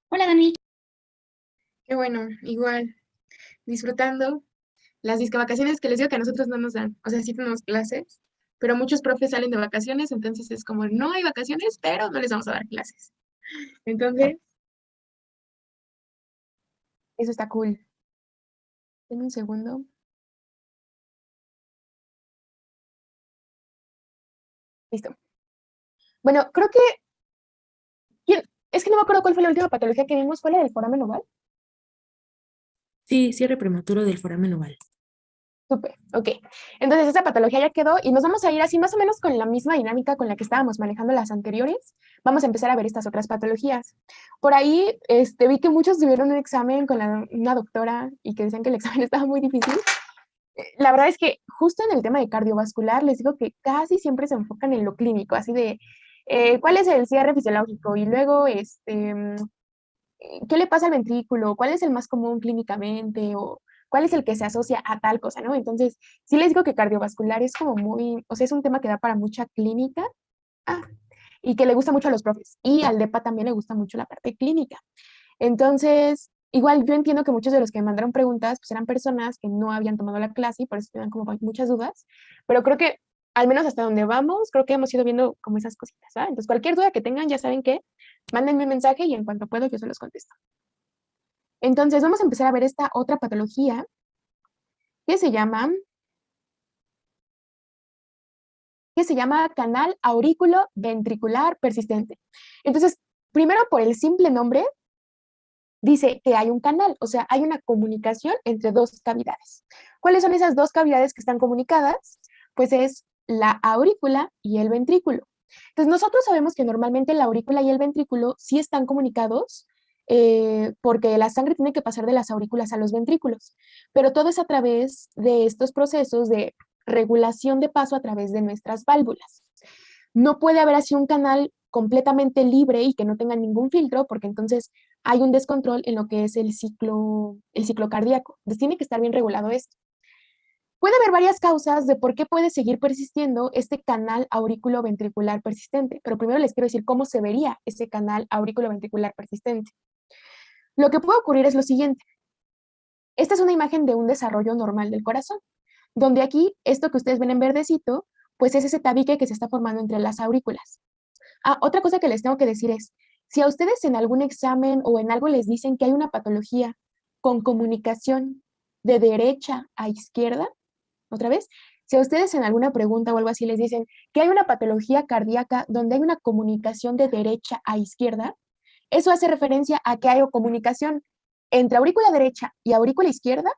Hola Dani. Qué bueno, igual, disfrutando las discavacaciones que les digo que a nosotros no nos dan. O sea, sí tenemos clases, pero muchos profes salen de vacaciones, entonces es como, no hay vacaciones, pero no les vamos a dar clases. Entonces, eso está cool. Denme un segundo. Listo. Bueno, creo que, es que no me acuerdo cuál fue la última patología que vimos, ¿fue la del foramen oval? Sí, cierre prematuro del foramen oval. Súper, ok. Entonces esa patología ya quedó y nos vamos a ir así más o menos con la misma dinámica con la que estábamos manejando las anteriores. Vamos a empezar a ver estas otras patologías. Por ahí vi que muchos tuvieron un examen con una doctora y que decían que el examen estaba muy difícil. La verdad es que justo en el tema de cardiovascular les digo que casi siempre se enfocan en lo clínico, así de cuál es el cierre fisiológico y luego qué le pasa al ventrículo, cuál es el más común clínicamente o cuál es el que se asocia a tal cosa, ¿no? Entonces, sí les digo que cardiovascular es como muy, o sea, es un tema que da para mucha clínica ah, y que le gusta mucho a los profes. Y al DEPA también le gusta mucho la parte clínica. Entonces, igual yo entiendo que muchos de los que me mandaron preguntas, pues eran personas que no habían tomado la clase y por eso tenían como muchas dudas, pero creo que al menos hasta donde vamos, creo que hemos ido viendo como esas cositas, ¿verdad? Entonces, cualquier duda que tengan, ya saben que mándenme un mensaje y en cuanto puedo yo se los contesto. Entonces, vamos a empezar a ver esta otra patología que se llama, que se llama canal aurículo ventricular persistente. Entonces, primero por el simple nombre, dice que hay un canal, o sea, hay una comunicación entre dos cavidades. ¿Cuáles son esas dos cavidades que están comunicadas? Pues es la aurícula y el ventrículo. Entonces, nosotros sabemos que normalmente la aurícula y el ventrículo sí están comunicados porque la sangre tiene que pasar de las aurículas a los ventrículos, pero todo es a través de estos procesos de regulación de paso a través de nuestras válvulas. No puede haber así un canal completamente libre y que no tenga ningún filtro, porque entonces hay un descontrol en lo que es el ciclo cardíaco. Entonces tiene que estar bien regulado esto. Puede haber varias causas de por qué puede seguir persistiendo este canal auriculoventricular persistente, pero primero les quiero decir cómo se vería ese canal auriculoventricular persistente. Lo que puede ocurrir es lo siguiente. Esta es una imagen de un desarrollo normal del corazón, donde aquí, esto que ustedes ven en verdecito, pues es ese tabique que se está formando entre las aurículas. Ah, otra cosa que les tengo que decir es, si a ustedes en algún examen o en algo les dicen que hay una patología con comunicación de derecha a izquierda, otra vez, si a ustedes en alguna pregunta o algo así les dicen que hay una patología cardíaca donde hay una comunicación de derecha a izquierda, eso hace referencia a que hay comunicación entre aurícula derecha y aurícula izquierda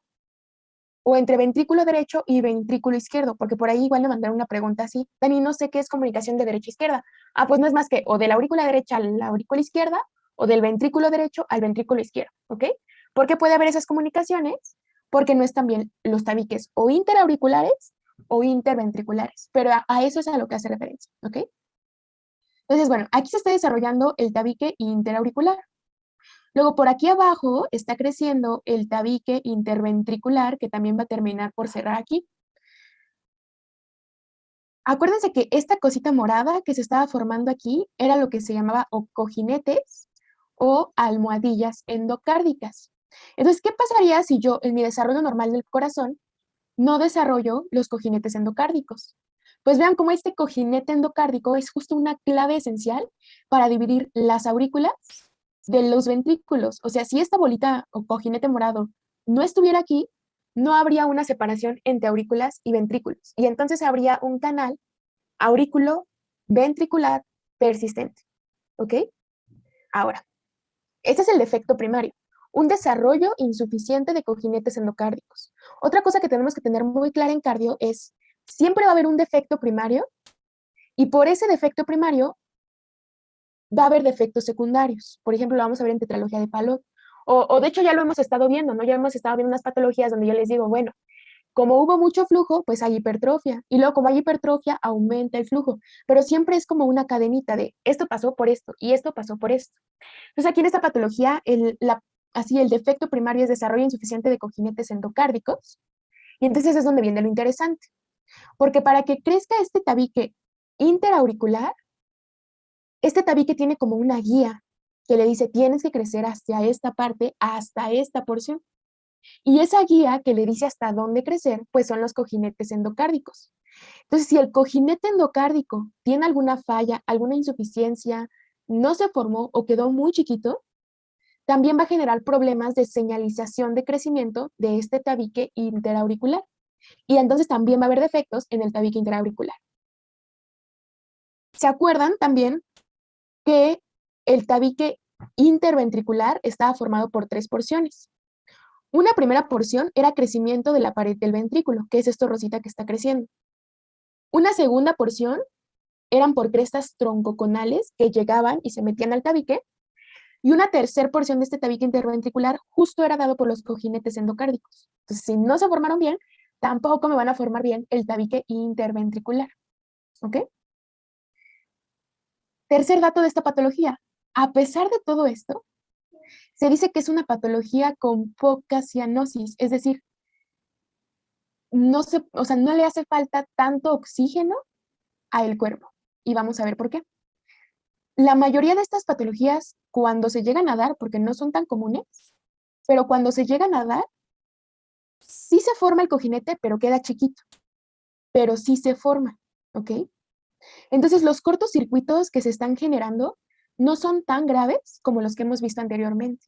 o entre ventrículo derecho y ventrículo izquierdo, porque por ahí igual me mandaron una pregunta así, Dani, no sé qué es comunicación de derecha a izquierda. Ah, pues no es más que o de la aurícula derecha a la aurícula izquierda o del ventrículo derecho al ventrículo izquierdo, ¿ok? ¿Por qué puede haber esas comunicaciones? Porque no están bien los tabiques o interauriculares o interventriculares, pero a eso es a lo que hace referencia, ¿ok? Entonces, bueno, aquí se está desarrollando el tabique interauricular. Luego, por aquí abajo está creciendo el tabique interventricular, que también va a terminar por cerrar aquí. Acuérdense que esta cosita morada que se estaba formando aquí era lo que se llamaba o cojinetes o almohadillas endocárdicas. Entonces, ¿qué pasaría si yo en mi desarrollo normal del corazón no desarrollo los cojinetes endocárdicos? Pues vean cómo este cojinete endocárdico es justo una clave esencial para dividir las aurículas de los ventrículos. O sea, si esta bolita o cojinete morado no estuviera aquí, no habría una separación entre aurículas y ventrículos. Y entonces habría un canal aurículo ventricular persistente. ¿Ok? Ahora, este es el defecto primario. Un desarrollo insuficiente de cojinetes endocárdicos. Otra cosa que tenemos que tener muy clara en cardio es, siempre va a haber un defecto primario y por ese defecto primario va a haber defectos secundarios. Por ejemplo, lo vamos a ver en tetralogía de Fallot. O de hecho ya lo hemos estado viendo, ¿no? Ya hemos estado viendo unas patologías donde yo les digo, bueno, como hubo mucho flujo, pues hay hipertrofia. Y luego, como hay hipertrofia, aumenta el flujo. Pero siempre es como una cadenita de esto pasó por esto y esto pasó por esto. Entonces, aquí en esta patología, así el defecto primario es desarrollo insuficiente de cojinetes endocárdicos. Y entonces es donde viene lo interesante. Porque para que crezca este tabique interauricular, este tabique tiene como una guía. que le dice, tienes que crecer hacia esta parte, hasta esta porción. Y esa guía que le dice hasta dónde crecer, pues son los cojinetes endocárdicos. Entonces, si el cojinete endocárdico tiene alguna falla, alguna insuficiencia, no se formó o quedó muy chiquito, también va a generar problemas de señalización de crecimiento de este tabique interauricular. Y entonces también va a haber defectos en el tabique interauricular. ¿Se acuerdan también que el tabique interventricular estaba formado por 3 porciones? Una primera porción era crecimiento de la pared del ventrículo, que es esto rosita que está creciendo. Una segunda porción eran por crestas troncoconales que llegaban y se metían al tabique. Y una tercera porción de este tabique interventricular justo era dado por los cojinetes endocárdicos. Entonces, si no se formaron bien, tampoco me van a formar bien el tabique interventricular. ¿Ok? Tercer dato de esta patología. A pesar de todo esto, se dice que es una patología con poca cianosis, es decir, no le hace falta tanto oxígeno al cuerpo. Y vamos a ver por qué. La mayoría de estas patologías, cuando se llegan a dar, porque no son tan comunes, pero cuando se llegan a dar, sí se forma el cojinete, pero queda chiquito, pero sí se forma, ¿ok? Entonces, los cortocircuitos que se están generando no son tan graves como los que hemos visto anteriormente.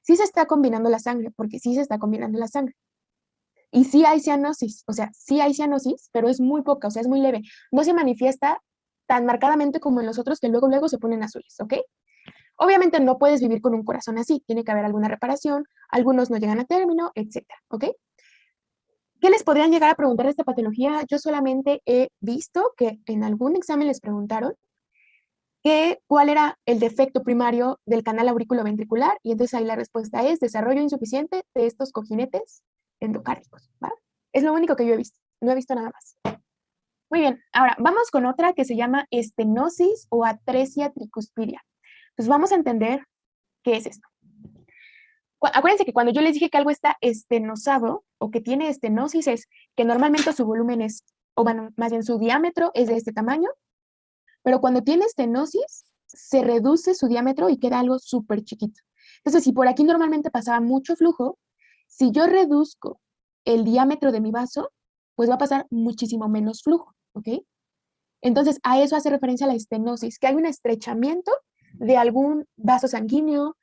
Sí se está combinando la sangre, porque sí se está combinando la sangre. Y sí hay cianosis, o sea, sí hay cianosis, pero es muy poca, o sea, es muy leve. No se manifiesta tan marcadamente como en los otros que luego se ponen azules, ¿ok? Obviamente no puedes vivir con un corazón así, tiene que haber alguna reparación, algunos no llegan a término, etcétera, ¿ok? ¿Qué les podrían llegar a preguntar de esta patología? Yo solamente he visto que en algún examen les preguntaron cuál era el defecto primario del canal aurículo-ventricular, y entonces ahí la respuesta es desarrollo insuficiente de estos cojinetes endocárdicos, ¿va? Es lo único que yo he visto, no he visto nada más. Muy bien, ahora vamos con otra que se llama estenosis o atresia tricuspidia. Pues vamos a entender qué es esto. Acuérdense que cuando yo les dije que algo está estenosado o que tiene estenosis es que normalmente su volumen es, o bueno, más bien su diámetro es de este tamaño, pero cuando tiene estenosis se reduce su diámetro y queda algo súper chiquito. Entonces, si por aquí normalmente pasaba mucho flujo, si yo reduzco el diámetro de mi vaso, pues va a pasar muchísimo menos flujo, ¿ok? Entonces, a eso hace referencia la estenosis, que hay un estrechamiento de algún vaso sanguíneo,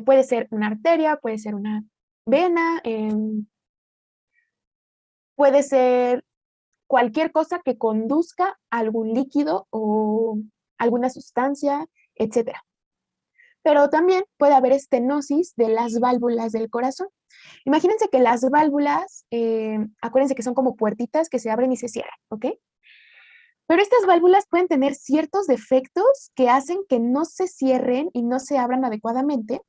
puede ser una arteria, puede ser una vena, puede ser cualquier cosa que conduzca a algún líquido o alguna sustancia, etcétera. Pero también puede haber estenosis de las válvulas del corazón. Imagínense que las válvulas, acuérdense que son como puertitas que se abren y se cierran, ¿ok? Pero estas válvulas pueden tener ciertos defectos que hacen que no se cierren y no se abran adecuadamente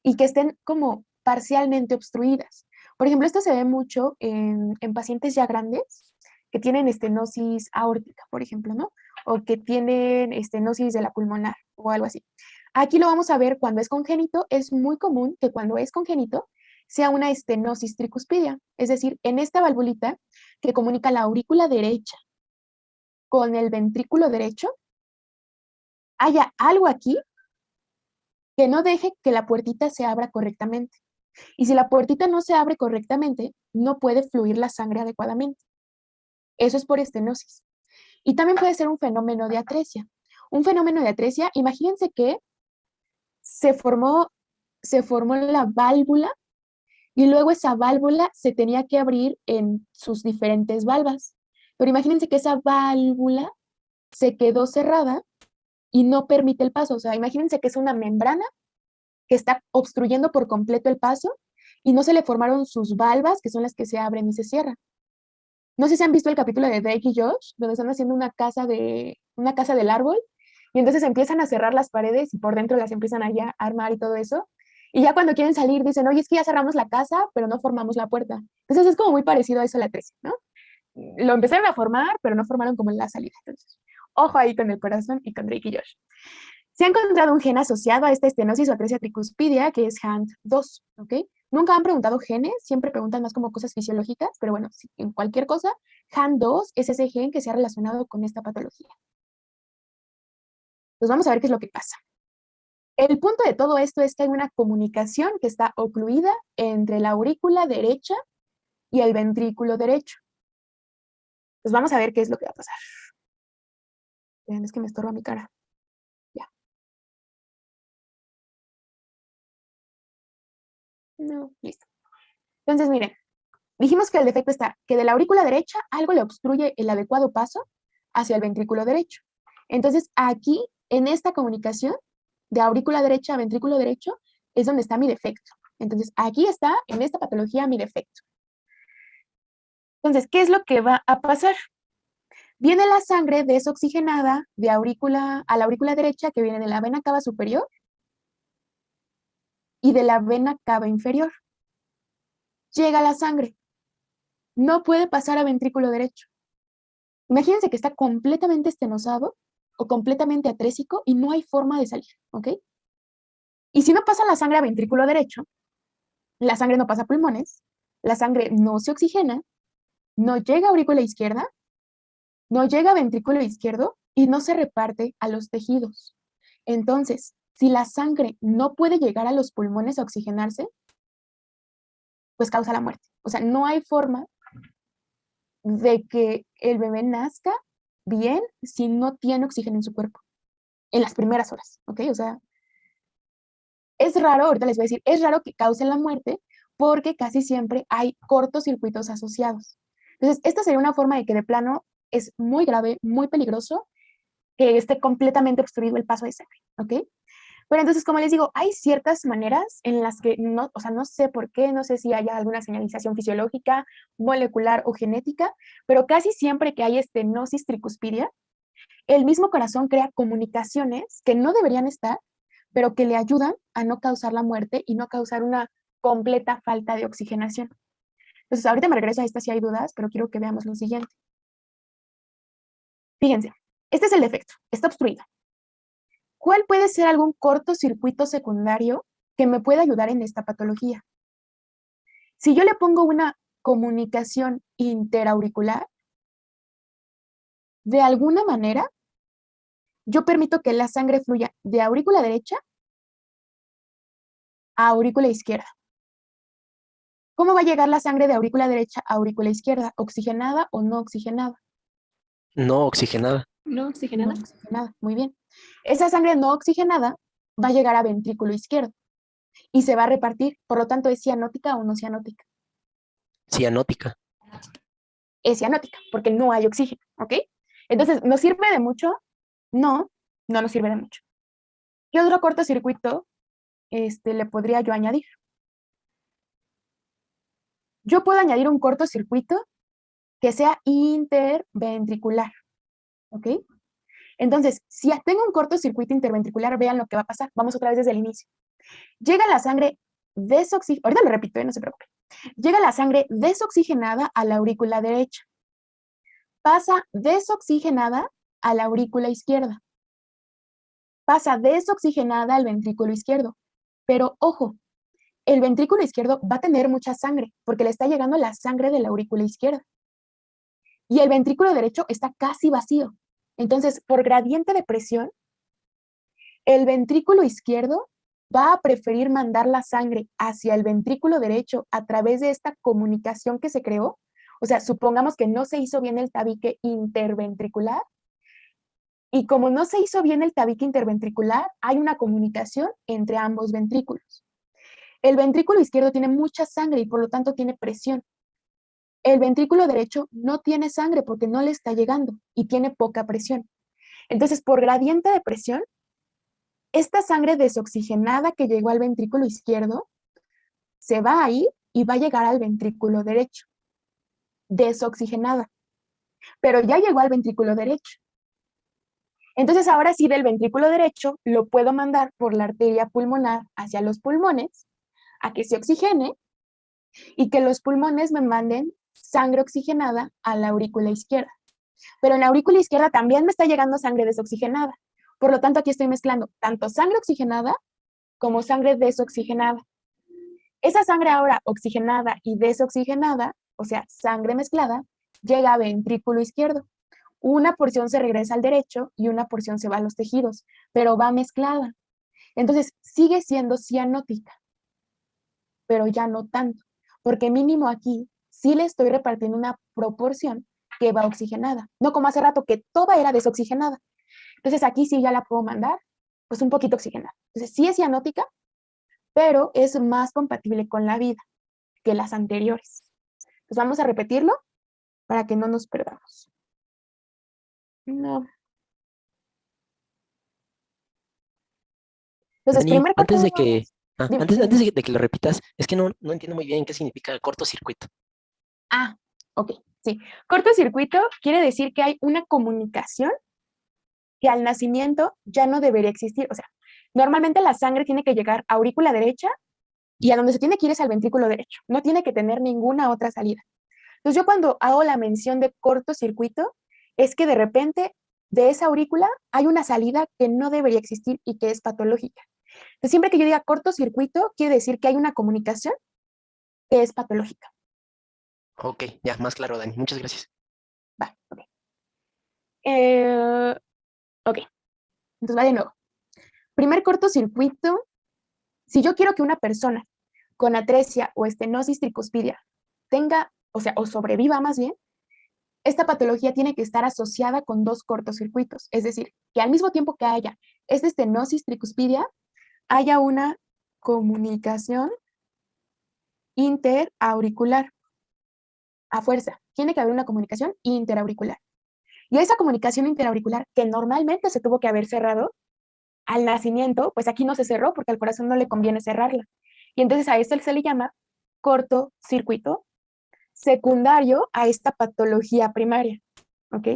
y que estén como parcialmente obstruidas. Por ejemplo, esto se ve mucho en pacientes ya grandes que tienen estenosis aórtica, por ejemplo, ¿no? O que tienen estenosis de la pulmonar o algo así. Aquí lo vamos a ver cuando es congénito. Es muy común que cuando es congénito sea una estenosis tricuspidia, es decir, en esta valvulita que comunica la aurícula derecha con el ventrículo derecho, haya algo aquí que no deje que la puertita se abra correctamente. Y si la puertita no se abre correctamente, no puede fluir la sangre adecuadamente. Eso es por estenosis. Y también puede ser un fenómeno de atresia. Un fenómeno de atresia, imagínense que se formó, se formó la válvula y luego esa válvula se tenía que abrir en sus diferentes valvas. Pero imagínense que esa válvula se quedó cerrada y no permite el paso. O sea, imagínense que es una membrana que está obstruyendo por completo el paso y no se le formaron sus valvas, que son las que se abren y se cierran. No sé si han visto el capítulo de Drake y Josh, donde están haciendo una casa del árbol, y entonces empiezan a cerrar las paredes y por dentro las empiezan allá a armar y todo eso. Y ya cuando quieren salir dicen, oye, es que ya cerramos la casa, pero no formamos la puerta. Entonces es como muy parecido a eso la tesis, ¿no? Lo empezaron a formar, pero no formaron como la salida. Entonces, ojo ahí con el corazón y con Drake y Josh. Se ha encontrado un gen asociado a esta estenosis o atresia tricuspidia, que es HAND2, ¿ok? Nunca han preguntado genes, siempre preguntan más como cosas fisiológicas, pero bueno, si en cualquier cosa, HAND2 es ese gen que se ha relacionado con esta patología. Pues vamos a ver qué es lo que pasa. El punto de todo esto es que hay una comunicación que está ocluida entre la aurícula derecha y el ventrículo derecho. Pues vamos a ver qué es lo que va a pasar. Vean, es que me estorba mi cara. Ya. No, listo. Entonces, miren, dijimos que el defecto está que de la aurícula derecha algo le obstruye el adecuado paso hacia el ventrículo derecho. Entonces, aquí, en esta comunicación de aurícula derecha a ventrículo derecho, es donde está mi defecto. Entonces, aquí está, en esta patología, mi defecto. Entonces, ¿qué es lo que va a pasar? Viene la sangre desoxigenada de aurícula a la aurícula derecha que viene de la vena cava superior y de la vena cava inferior. Llega la sangre. No puede pasar a ventrículo derecho. Imagínense que está completamente estenosado o completamente atrésico y no hay forma de salir, ¿ok? Y si no pasa la sangre a ventrículo derecho, la sangre no pasa a pulmones, la sangre no se oxigena, no llega a aurícula izquierda, no llega a ventrículo izquierdo y no se reparte a los tejidos. Entonces, si la sangre no puede llegar a los pulmones a oxigenarse, pues causa la muerte. O sea, no hay forma de que el bebé nazca bien si no tiene oxígeno en su cuerpo en las primeras horas, ¿ok? O sea, es raro, ahorita les voy a decir, es raro que cause la muerte porque casi siempre hay cortocircuitos asociados. Entonces, esta sería una forma de que de plano es muy grave, muy peligroso que esté completamente obstruido el paso de sangre, ¿ok? Pero entonces, como les digo, hay ciertas maneras en las que no, o sea, no sé por qué, no sé si haya alguna señalización fisiológica, molecular o genética, pero casi siempre que hay estenosis tricuspidia, el mismo corazón crea comunicaciones que no deberían estar, pero que le ayudan a no causar la muerte y no causar una completa falta de oxigenación. Entonces, ahorita me regreso a esta si hay dudas, pero quiero que veamos lo siguiente. Fíjense, este es el defecto, está obstruido. ¿Cuál puede ser algún cortocircuito secundario que me pueda ayudar en esta patología? Si yo le pongo una comunicación interauricular, de alguna manera, yo permito que la sangre fluya de aurícula derecha a aurícula izquierda. ¿Cómo va a llegar la sangre de aurícula derecha a aurícula izquierda? ¿Oxigenada o no oxigenada? No oxigenada. ¿No oxigenada? No oxigenada, muy bien. Esa sangre no oxigenada va a llegar a ventrículo izquierdo y se va a repartir, por lo tanto, ¿es cianótica o no cianótica? Cianótica. Es cianótica, porque no hay oxígeno, ¿ok? Entonces, ¿nos sirve de mucho? No, no nos sirve de mucho. ¿Qué otro cortocircuito le podría yo añadir? Yo puedo añadir un cortocircuito que sea interventricular, ¿ok? Entonces, si tengo un cortocircuito interventricular, vean lo que va a pasar. Vamos otra vez desde el inicio. Llega la sangre desoxigenada, ahorita lo repito, no se preocupe. Llega la sangre desoxigenada a la aurícula derecha. Pasa desoxigenada a la aurícula izquierda. Pasa desoxigenada al ventrículo izquierdo. Pero ojo, el ventrículo izquierdo va a tener mucha sangre porque le está llegando la sangre de la aurícula izquierda. Y el ventrículo derecho está casi vacío. Entonces, por gradiente de presión, el ventrículo izquierdo va a preferir mandar la sangre hacia el ventrículo derecho a través de esta comunicación que se creó. O sea, supongamos que no se hizo bien el tabique interventricular. Y como no se hizo bien el tabique interventricular, hay una comunicación entre ambos ventrículos. El ventrículo izquierdo tiene mucha sangre y por lo tanto tiene presión. El ventrículo derecho no tiene sangre porque no le está llegando y tiene poca presión. Entonces, por gradiente de presión, esta sangre desoxigenada que llegó al ventrículo izquierdo se va a ir y va a llegar al ventrículo derecho, desoxigenada, pero ya llegó al ventrículo derecho. Entonces, ahora sí, del ventrículo derecho lo puedo mandar por la arteria pulmonar hacia los pulmones a que se oxigene y que los pulmones me manden sangre oxigenada a la aurícula izquierda. Pero en la aurícula izquierda también me está llegando sangre desoxigenada. Por lo tanto, aquí estoy mezclando tanto sangre oxigenada como sangre desoxigenada. Esa sangre ahora oxigenada y desoxigenada, o sea, sangre mezclada, llega a ventrículo izquierdo. Una porción se regresa al derecho y una porción se va a los tejidos, pero va mezclada. Entonces, sigue siendo cianótica, pero ya no tanto, porque mínimo aquí sí le estoy repartiendo una proporción que va oxigenada, no como hace rato que toda era desoxigenada. Entonces aquí sí ya la puedo mandar, pues un poquito oxigenada. Entonces sí es cianótica, pero es más compatible con la vida que las anteriores. Pues vamos a repetirlo para que no nos perdamos. No. Entonces, Dani, primer antes corto, de que, dime, antes, dime, antes dime. de que lo repitas, es que no entiendo muy bien qué significa cortocircuito. Ah, ok, sí. Cortocircuito quiere decir que hay una comunicación que al nacimiento ya no debería existir. O sea, normalmente la sangre tiene que llegar a aurícula derecha y a donde se tiene que ir es al ventrículo derecho. No tiene que tener ninguna otra salida. Entonces yo cuando hago la mención de cortocircuito es que de repente de esa aurícula hay una salida que no debería existir y que es patológica. Entonces siempre que yo diga cortocircuito quiere decir que hay una comunicación que es patológica. Ok, ya, más claro, Dani. Muchas gracias. Va, ok. Eh, ok, entonces va de nuevo. Primer cortocircuito, si yo quiero que una persona con atresia o estenosis tricuspidia tenga, o sea, o sobreviva más bien, esta patología tiene que estar asociada con dos cortocircuitos, es decir, que al mismo tiempo que haya esta estenosis tricuspidia, haya una comunicación interauricular. A fuerza, tiene que haber una comunicación interauricular. Y esa comunicación interauricular, que normalmente se tuvo que haber cerrado al nacimiento, pues aquí no se cerró porque al corazón no le conviene cerrarla. Y entonces a esto se le llama cortocircuito secundario a esta patología primaria. ¿Ok?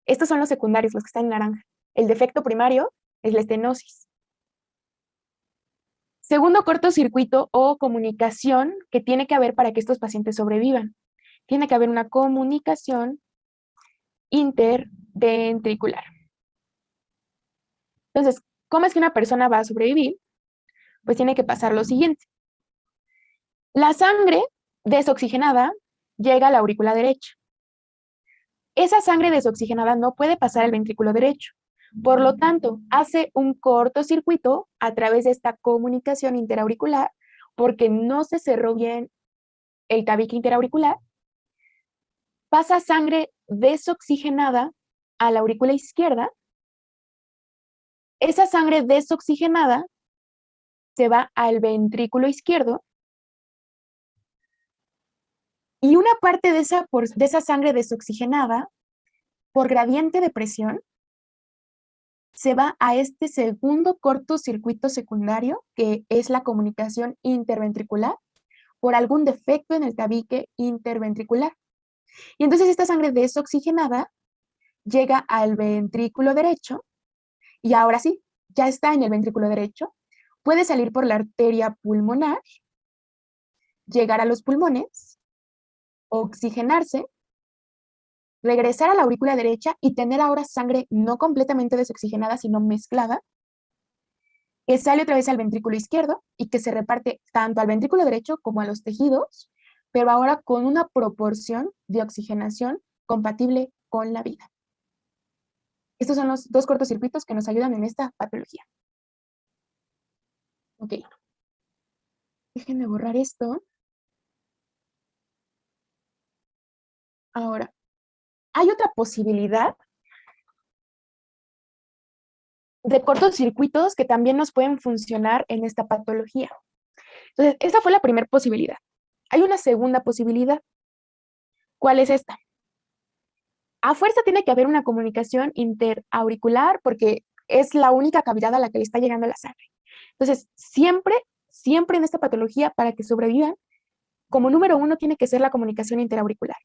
Estos son los secundarios, los que están en naranja. El defecto primario es la estenosis. Segundo cortocircuito o comunicación que tiene que haber para que estos pacientes sobrevivan. Tiene que haber una comunicación interventricular. Entonces, ¿cómo es que una persona va a sobrevivir? Pues tiene que pasar lo siguiente. La sangre desoxigenada llega a la aurícula derecha. Esa sangre desoxigenada no puede pasar al ventrículo derecho. Por lo tanto, hace un cortocircuito a través de esta comunicación interauricular porque no se cerró bien el tabique interauricular. Pasa sangre desoxigenada a la aurícula izquierda. Esa sangre desoxigenada se va al ventrículo izquierdo y una parte de esa sangre desoxigenada, por gradiente de presión, se va a este segundo cortocircuito secundario, que es la comunicación interventricular, por algún defecto en el tabique interventricular. Y entonces esta sangre desoxigenada llega al ventrículo derecho y ahora sí, ya está en el ventrículo derecho, puede salir por la arteria pulmonar, llegar a los pulmones, oxigenarse, regresar a la aurícula derecha y tener ahora sangre no completamente desoxigenada, sino mezclada, que sale otra vez al ventrículo izquierdo y que se reparte tanto al ventrículo derecho como a los tejidos, pero ahora con una proporción de oxigenación compatible con la vida. Estos son los dos cortocircuitos que nos ayudan en esta patología. Ok. Déjenme borrar esto. Ahora, hay otra posibilidad de cortocircuitos que también nos pueden funcionar en esta patología. Entonces, esta fue la primera posibilidad. Hay una segunda posibilidad. ¿Cuál es esta? A fuerza tiene que haber una comunicación interauricular porque es la única cavidad a la que le está llegando la sangre. Entonces, siempre en esta patología, para que sobrevivan, como número uno tiene que ser la comunicación interauricular.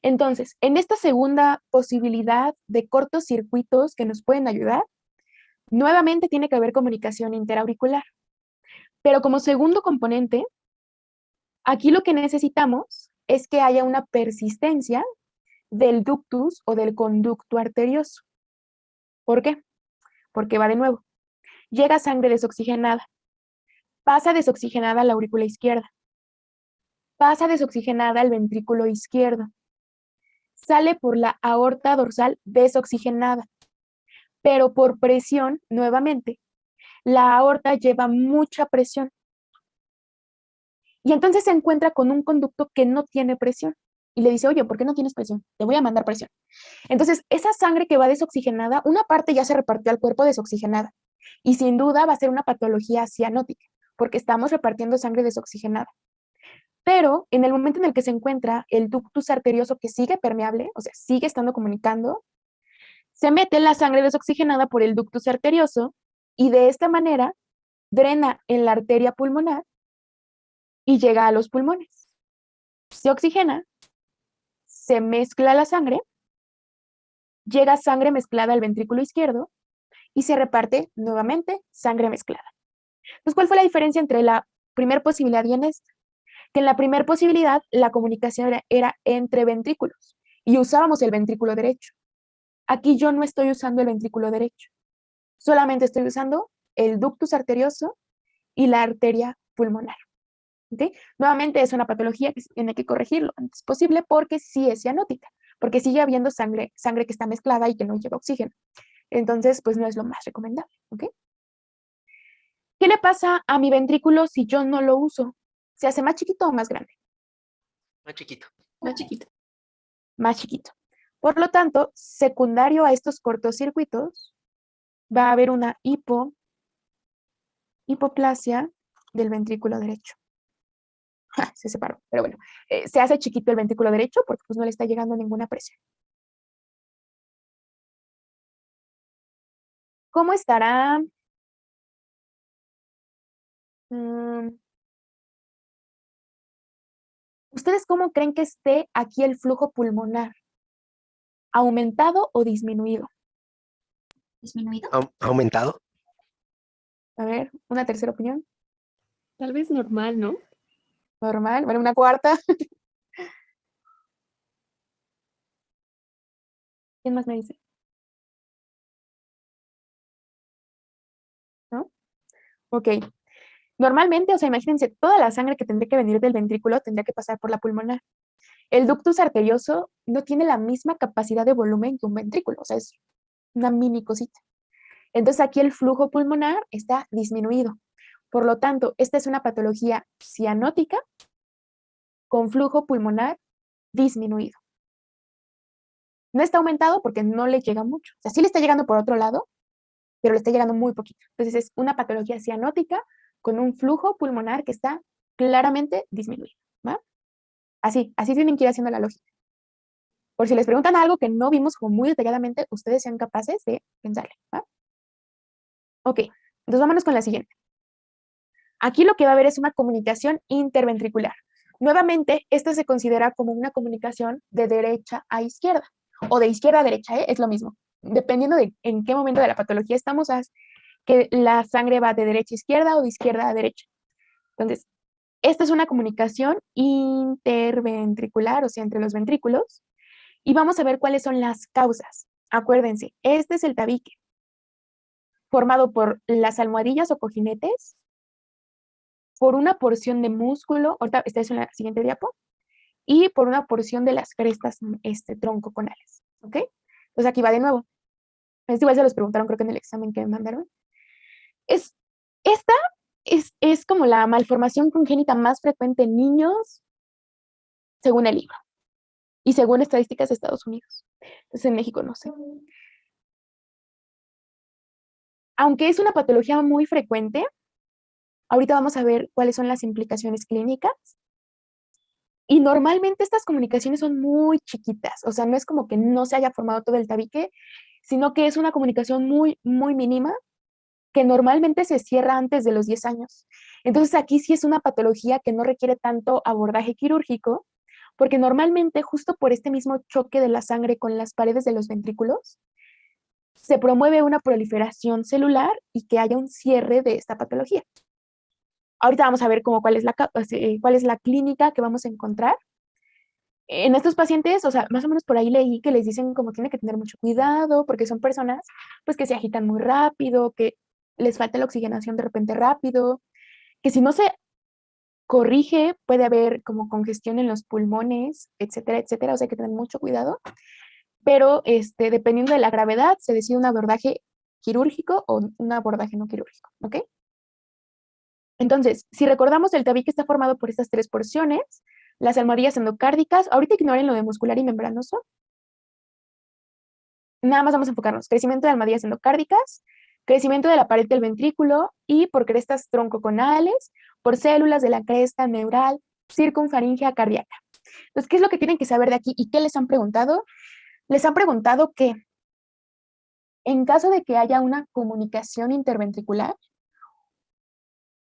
Entonces, en esta segunda posibilidad de cortocircuitos que nos pueden ayudar, nuevamente tiene que haber comunicación interauricular. Pero como segundo componente, aquí lo que necesitamos es que haya una persistencia del ductus o del conducto arterioso. ¿Por qué? Porque va de nuevo. Llega sangre desoxigenada, pasa desoxigenada a la aurícula izquierda, pasa desoxigenada al ventrículo izquierdo, sale por la aorta dorsal desoxigenada, pero por presión, nuevamente, la aorta lleva mucha presión. Y entonces se encuentra con un conducto que no tiene presión. Y le dice, oye, ¿por qué no tienes presión? Te voy a mandar presión. Entonces, esa sangre que va desoxigenada, una parte ya se repartió al cuerpo desoxigenada. Y sin duda va a ser una patología cianótica, porque estamos repartiendo sangre desoxigenada. Pero en el momento en el que se encuentra el ductus arterioso que sigue permeable, o sea, sigue estando comunicando, se mete la sangre desoxigenada por el ductus arterioso y de esta manera drena en la arteria pulmonar y llega a los pulmones. Se oxigena, se mezcla la sangre, llega sangre mezclada al ventrículo izquierdo y se reparte nuevamente sangre mezclada. Entonces, ¿cuál fue la diferencia entre la primera posibilidad y en esta? Que en la primera posibilidad la comunicación era entre ventrículos y usábamos el ventrículo derecho. Aquí yo no estoy usando el ventrículo derecho, solamente estoy usando el ductus arterioso y la arteria pulmonar. ¿Okay? Nuevamente es una patología que se tiene que corregir lo antes posible porque sí es cianótica, porque sigue habiendo sangre que está mezclada y que no lleva oxígeno. Entonces, pues no es lo más recomendable. ¿Okay? ¿Qué le pasa a mi ventrículo si yo no lo uso? ¿Se hace más chiquito o más grande? Más chiquito. Más chiquito. Más chiquito. Por lo tanto, secundario a estos cortocircuitos, va a haber una hipoplasia del ventrículo derecho. Se separó, pero bueno, se hace chiquito el ventrículo derecho porque pues no le está llegando ninguna presión. ¿Cómo estará? ¿Ustedes cómo creen que esté aquí el flujo pulmonar? ¿Aumentado o disminuido? ¿Disminuido? ¿Aumentado? A ver, una tercera opinión. Tal vez normal, ¿no? Normal. Bueno, una cuarta. ¿Quién más me dice? ¿No? Ok. Normalmente, o sea, imagínense, toda la sangre que tendría que venir del ventrículo tendría que pasar por la pulmonar. El ductus arterioso no tiene la misma capacidad de volumen que un ventrículo, o sea, es una mini cosita. Entonces aquí el flujo pulmonar está disminuido. Por lo tanto, esta es una patología cianótica con flujo pulmonar disminuido. No está aumentado porque no le llega mucho. O sea, sí le está llegando por otro lado, pero le está llegando muy poquito. Entonces es una patología cianótica con un flujo pulmonar que está claramente disminuido. ¿Va? Así tienen que ir haciendo la lógica. Por si les preguntan algo que no vimos como muy detalladamente, ustedes sean capaces de pensarle. ¿Va? Ok, entonces vámonos con la siguiente. Aquí lo que va a haber es una comunicación interventricular. Nuevamente, esto se considera como una comunicación de derecha a izquierda o de izquierda a derecha, ¿eh? Es lo mismo. Dependiendo de en qué momento de la patología estamos, haz que la sangre va de derecha a izquierda o de izquierda a derecha. Entonces, esta es una comunicación interventricular, o sea, entre los ventrículos, y vamos a ver cuáles son las causas. Acuérdense, este es el tabique, formado por las almohadillas o cojinetes, por una porción de músculo, ahorita esta es en la siguiente diapo, y por una porción de las crestas troncoconales, ¿ok? Entonces aquí va de nuevo. Esto igual se los preguntaron creo que en el examen que me mandaron. Esta es como la malformación congénita más frecuente en niños, según el libro, y según estadísticas de Estados Unidos. Entonces en México no sé. Aunque es una patología muy frecuente, ahorita vamos a ver cuáles son las implicaciones clínicas. Y normalmente estas comunicaciones son muy chiquitas, o sea, no es como que no se haya formado todo el tabique, sino que es una comunicación muy, muy mínima que normalmente se cierra antes de los 10 años. Entonces aquí sí es una patología que no requiere tanto abordaje quirúrgico, porque normalmente justo por este mismo choque de la sangre con las paredes de los ventrículos, se promueve una proliferación celular y que haya un cierre de esta patología. Ahorita vamos a ver cuál es la clínica que vamos a encontrar. En estos pacientes, o sea, más o menos por ahí leí que les dicen como tiene que tener mucho cuidado porque son personas pues que se agitan muy rápido, que les falta la oxigenación de repente rápido, que si no se corrige puede haber como congestión en los pulmones, etcétera, etcétera, o sea, hay que tener mucho cuidado, pero dependiendo de la gravedad se decide un abordaje quirúrgico o un abordaje no quirúrgico, ¿ok? Entonces, si recordamos, el tabique está formado por estas tres porciones, las almohadillas endocárdicas, ahorita ignoren lo de muscular y membranoso, nada más vamos a enfocarnos, crecimiento de almohadillas endocárdicas, crecimiento de la pared del ventrículo y por crestas troncoconales, por células de la cresta neural circunfaringea cardíaca. Entonces, ¿qué es lo que tienen que saber de aquí y qué les han preguntado? Les han preguntado que en caso de que haya una comunicación interventricular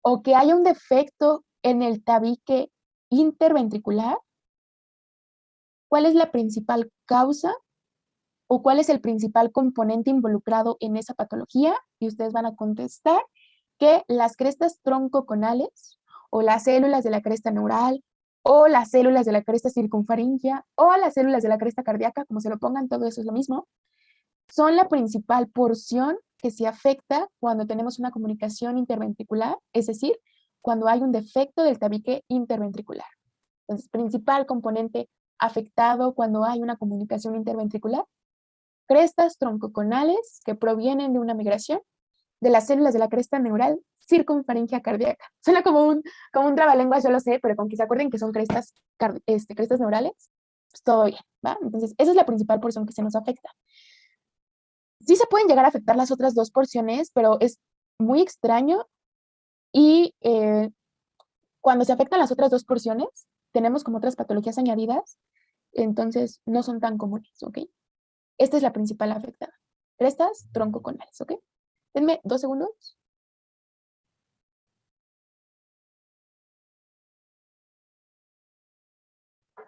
o que haya un defecto en el tabique interventricular, ¿cuál es la principal causa o cuál es el principal componente involucrado en esa patología? Y ustedes van a contestar que las crestas troncoconales o las células de la cresta neural o las células de la cresta circunfaringea o las células de la cresta cardíaca, como se lo pongan, todo eso es lo mismo, son la principal porción que se afecta cuando tenemos una comunicación interventricular, es decir, cuando hay un defecto del tabique interventricular. Entonces, principal componente afectado cuando hay una comunicación interventricular, crestas troncoconales que provienen de una migración de las células de la cresta neural circunfaringea cardíaca. Suena como un trabalenguas, yo lo sé, pero con que se acuerden que son crestas neurales, pues todo bien, ¿va? Entonces, esa es la principal porción que se nos afecta. Sí se pueden llegar a afectar las otras dos porciones, pero es muy extraño y cuando se afectan las otras dos porciones, tenemos como otras patologías añadidas, entonces no son tan comunes, ¿ok? Esta es la principal afectada. Crestas troncoconales, ¿ok? Denme 2 segundos.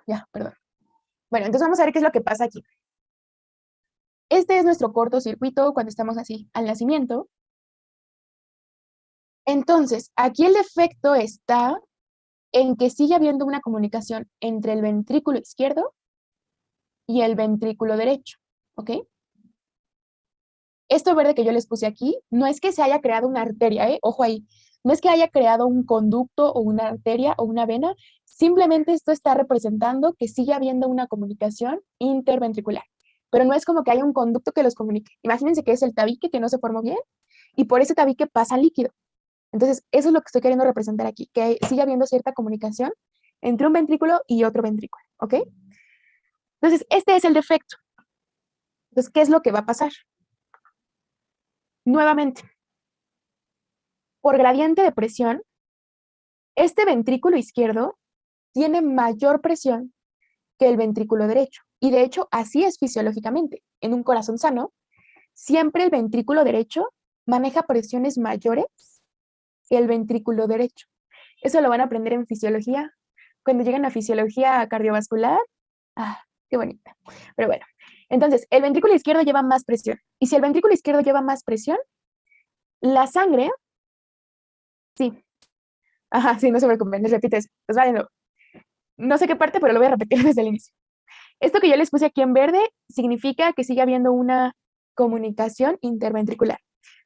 Ya, perdón. Bueno, entonces vamos a ver qué es lo que pasa aquí. Este es nuestro cortocircuito cuando estamos así al nacimiento. Entonces, aquí el defecto está en que sigue habiendo una comunicación entre el ventrículo izquierdo y el ventrículo derecho, ¿ok? Esto verde que yo les puse aquí, no es que se haya creado una arteria, ¿eh? Ojo ahí, no es que haya creado un conducto o una arteria o una vena, simplemente esto está representando que sigue habiendo una comunicación interventricular, pero no es como que haya un conducto que los comunique. Imagínense que es el tabique que no se formó bien y por ese tabique pasa líquido. Entonces, eso es lo que estoy queriendo representar aquí, que sigue habiendo cierta comunicación entre un ventrículo y otro ventrículo, ¿ok? Entonces, este es el defecto. Entonces, ¿qué es lo que va a pasar? Nuevamente, por gradiente de presión, este ventrículo izquierdo tiene mayor presión que el ventrículo derecho. Y de hecho, así es fisiológicamente. En un corazón sano, siempre el ventrículo derecho maneja presiones mayores que el ventrículo derecho. Eso lo van a aprender en fisiología. Cuando llegan a fisiología cardiovascular, qué bonita. Pero bueno, entonces, el ventrículo izquierdo lleva más presión. Y si el ventrículo izquierdo lleva más presión, la sangre, sí, sí, no se preocupen, les repito eso. Pues vale, no sé qué parte, pero lo voy a repetir desde el inicio. Esto que yo les puse aquí en verde significa que sigue habiendo una comunicación interventricular.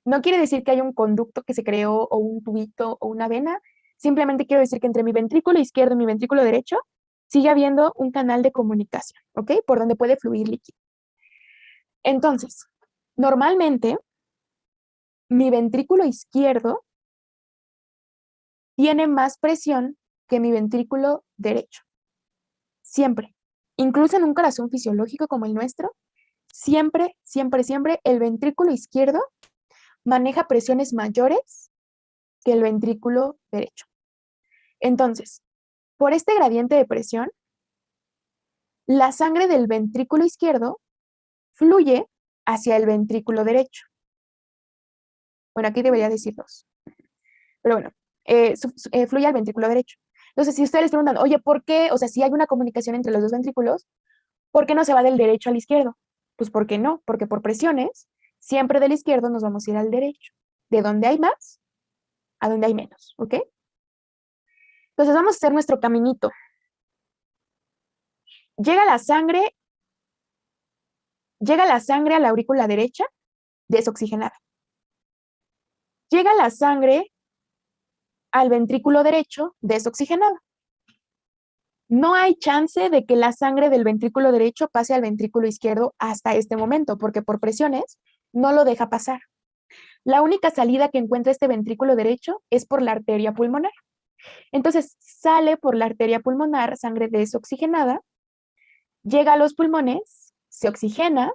No quiere decir que haya un conducto que se creó o un tubito o una vena. Simplemente quiero decir que entre mi ventrículo izquierdo y mi ventrículo derecho sigue habiendo un canal de comunicación, ¿ok? Por donde puede fluir líquido. Entonces, normalmente, mi ventrículo izquierdo tiene más presión que mi ventrículo derecho. Siempre. Incluso en un corazón fisiológico como el nuestro, siempre, siempre, siempre el ventrículo izquierdo maneja presiones mayores que el ventrículo derecho. Entonces, por este gradiente de presión, la sangre del ventrículo izquierdo fluye hacia el ventrículo derecho. Bueno, aquí debería decirlos. Pero bueno, fluye al ventrículo derecho. Entonces, si ustedes les preguntan, oye, ¿por qué? O sea, si hay una comunicación entre los dos ventrículos, ¿por qué no se va del derecho al izquierdo? Pues, ¿por qué no? Porque por presiones, siempre del izquierdo nos vamos a ir al derecho. De donde hay más a donde hay menos, ¿ok? Entonces, vamos a hacer nuestro caminito. Llega la sangre a la aurícula derecha desoxigenada. Llega la sangre al ventrículo derecho desoxigenada. No hay chance de que la sangre del ventrículo derecho pase al ventrículo izquierdo hasta este momento, porque por presiones no lo deja pasar. La única salida que encuentra este ventrículo derecho es por la arteria pulmonar. Entonces sale por la arteria pulmonar sangre desoxigenada, llega a los pulmones, se oxigena,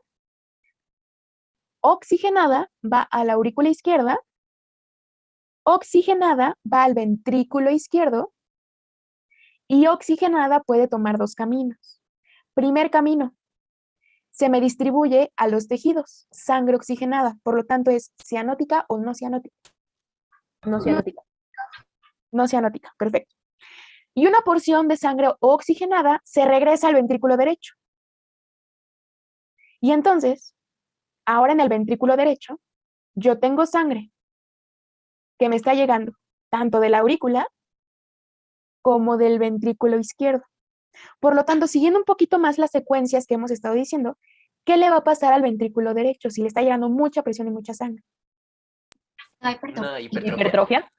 oxigenada va a la aurícula izquierda, oxigenada va al ventrículo izquierdo y oxigenada puede tomar dos caminos. Primer camino, se me distribuye a los tejidos, sangre oxigenada, por lo tanto es cianótica o no cianótica. No cianótica. No cianótica, perfecto. Y una porción de sangre oxigenada se regresa al ventrículo derecho. Y entonces, ahora en el ventrículo derecho, yo tengo sangre que me está llegando tanto de la aurícula como del ventrículo izquierdo. Por lo tanto, siguiendo un poquito más las secuencias que hemos estado diciendo, ¿qué le va a pasar al ventrículo derecho si le está llegando mucha presión y mucha sangre? Ay, perdón. Una hipertrofia. Hipertrofia.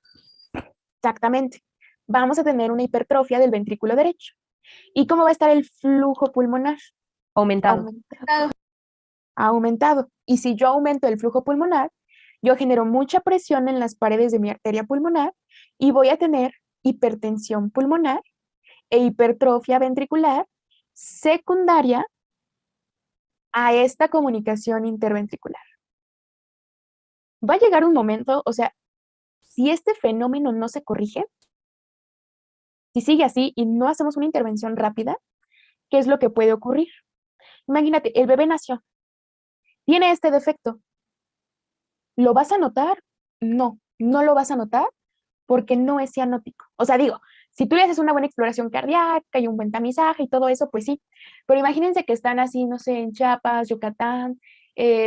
Exactamente. Vamos a tener una hipertrofia del ventrículo derecho. ¿Y cómo va a estar el flujo pulmonar? Aumentado. Aumentado. Y si yo aumento el flujo pulmonar, yo genero mucha presión en las paredes de mi arteria pulmonar y voy a tener hipertensión pulmonar e hipertrofia ventricular secundaria a esta comunicación interventricular. Va a llegar un momento, o sea, si este fenómeno no se corrige, si sigue así y no hacemos una intervención rápida, ¿qué es lo que puede ocurrir? Imagínate, el bebé nació, tiene este defecto. ¿Lo vas a notar? No, no lo vas a notar porque no es cianótico. O sea, digo, si tú le haces una buena exploración cardíaca y un buen tamizaje y todo eso, pues sí. Pero imagínense que están así, no sé, en Chiapas, Yucatán,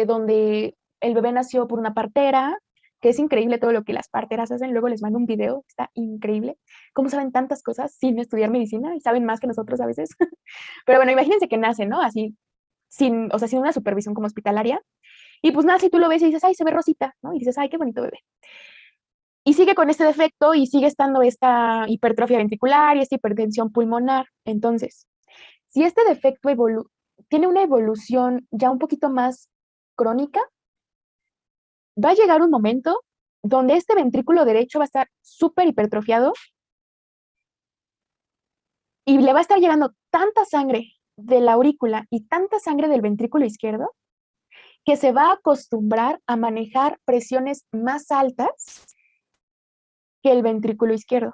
donde el bebé nació por una partera, que es increíble todo lo que las parteras hacen. Luego les mando un video, está increíble. Cómo saben tantas cosas sin estudiar medicina y saben más que nosotros a veces. Pero bueno, imagínense que nace, ¿no? Así, sin, o sea, sin una supervisión como hospitalaria. Y pues nada, si tú lo ves y dices, ay, se ve rosita, ¿no? Y dices, ay, qué bonito bebé. Y sigue con este defecto y sigue estando esta hipertrofia ventricular y esta hipertensión pulmonar. Entonces, si este defecto tiene una evolución ya un poquito más crónica, va a llegar un momento donde este ventrículo derecho va a estar súper hipertrofiado y le va a estar llegando tanta sangre de la aurícula y tanta sangre del ventrículo izquierdo que se va a acostumbrar a manejar presiones más altas que el ventrículo izquierdo.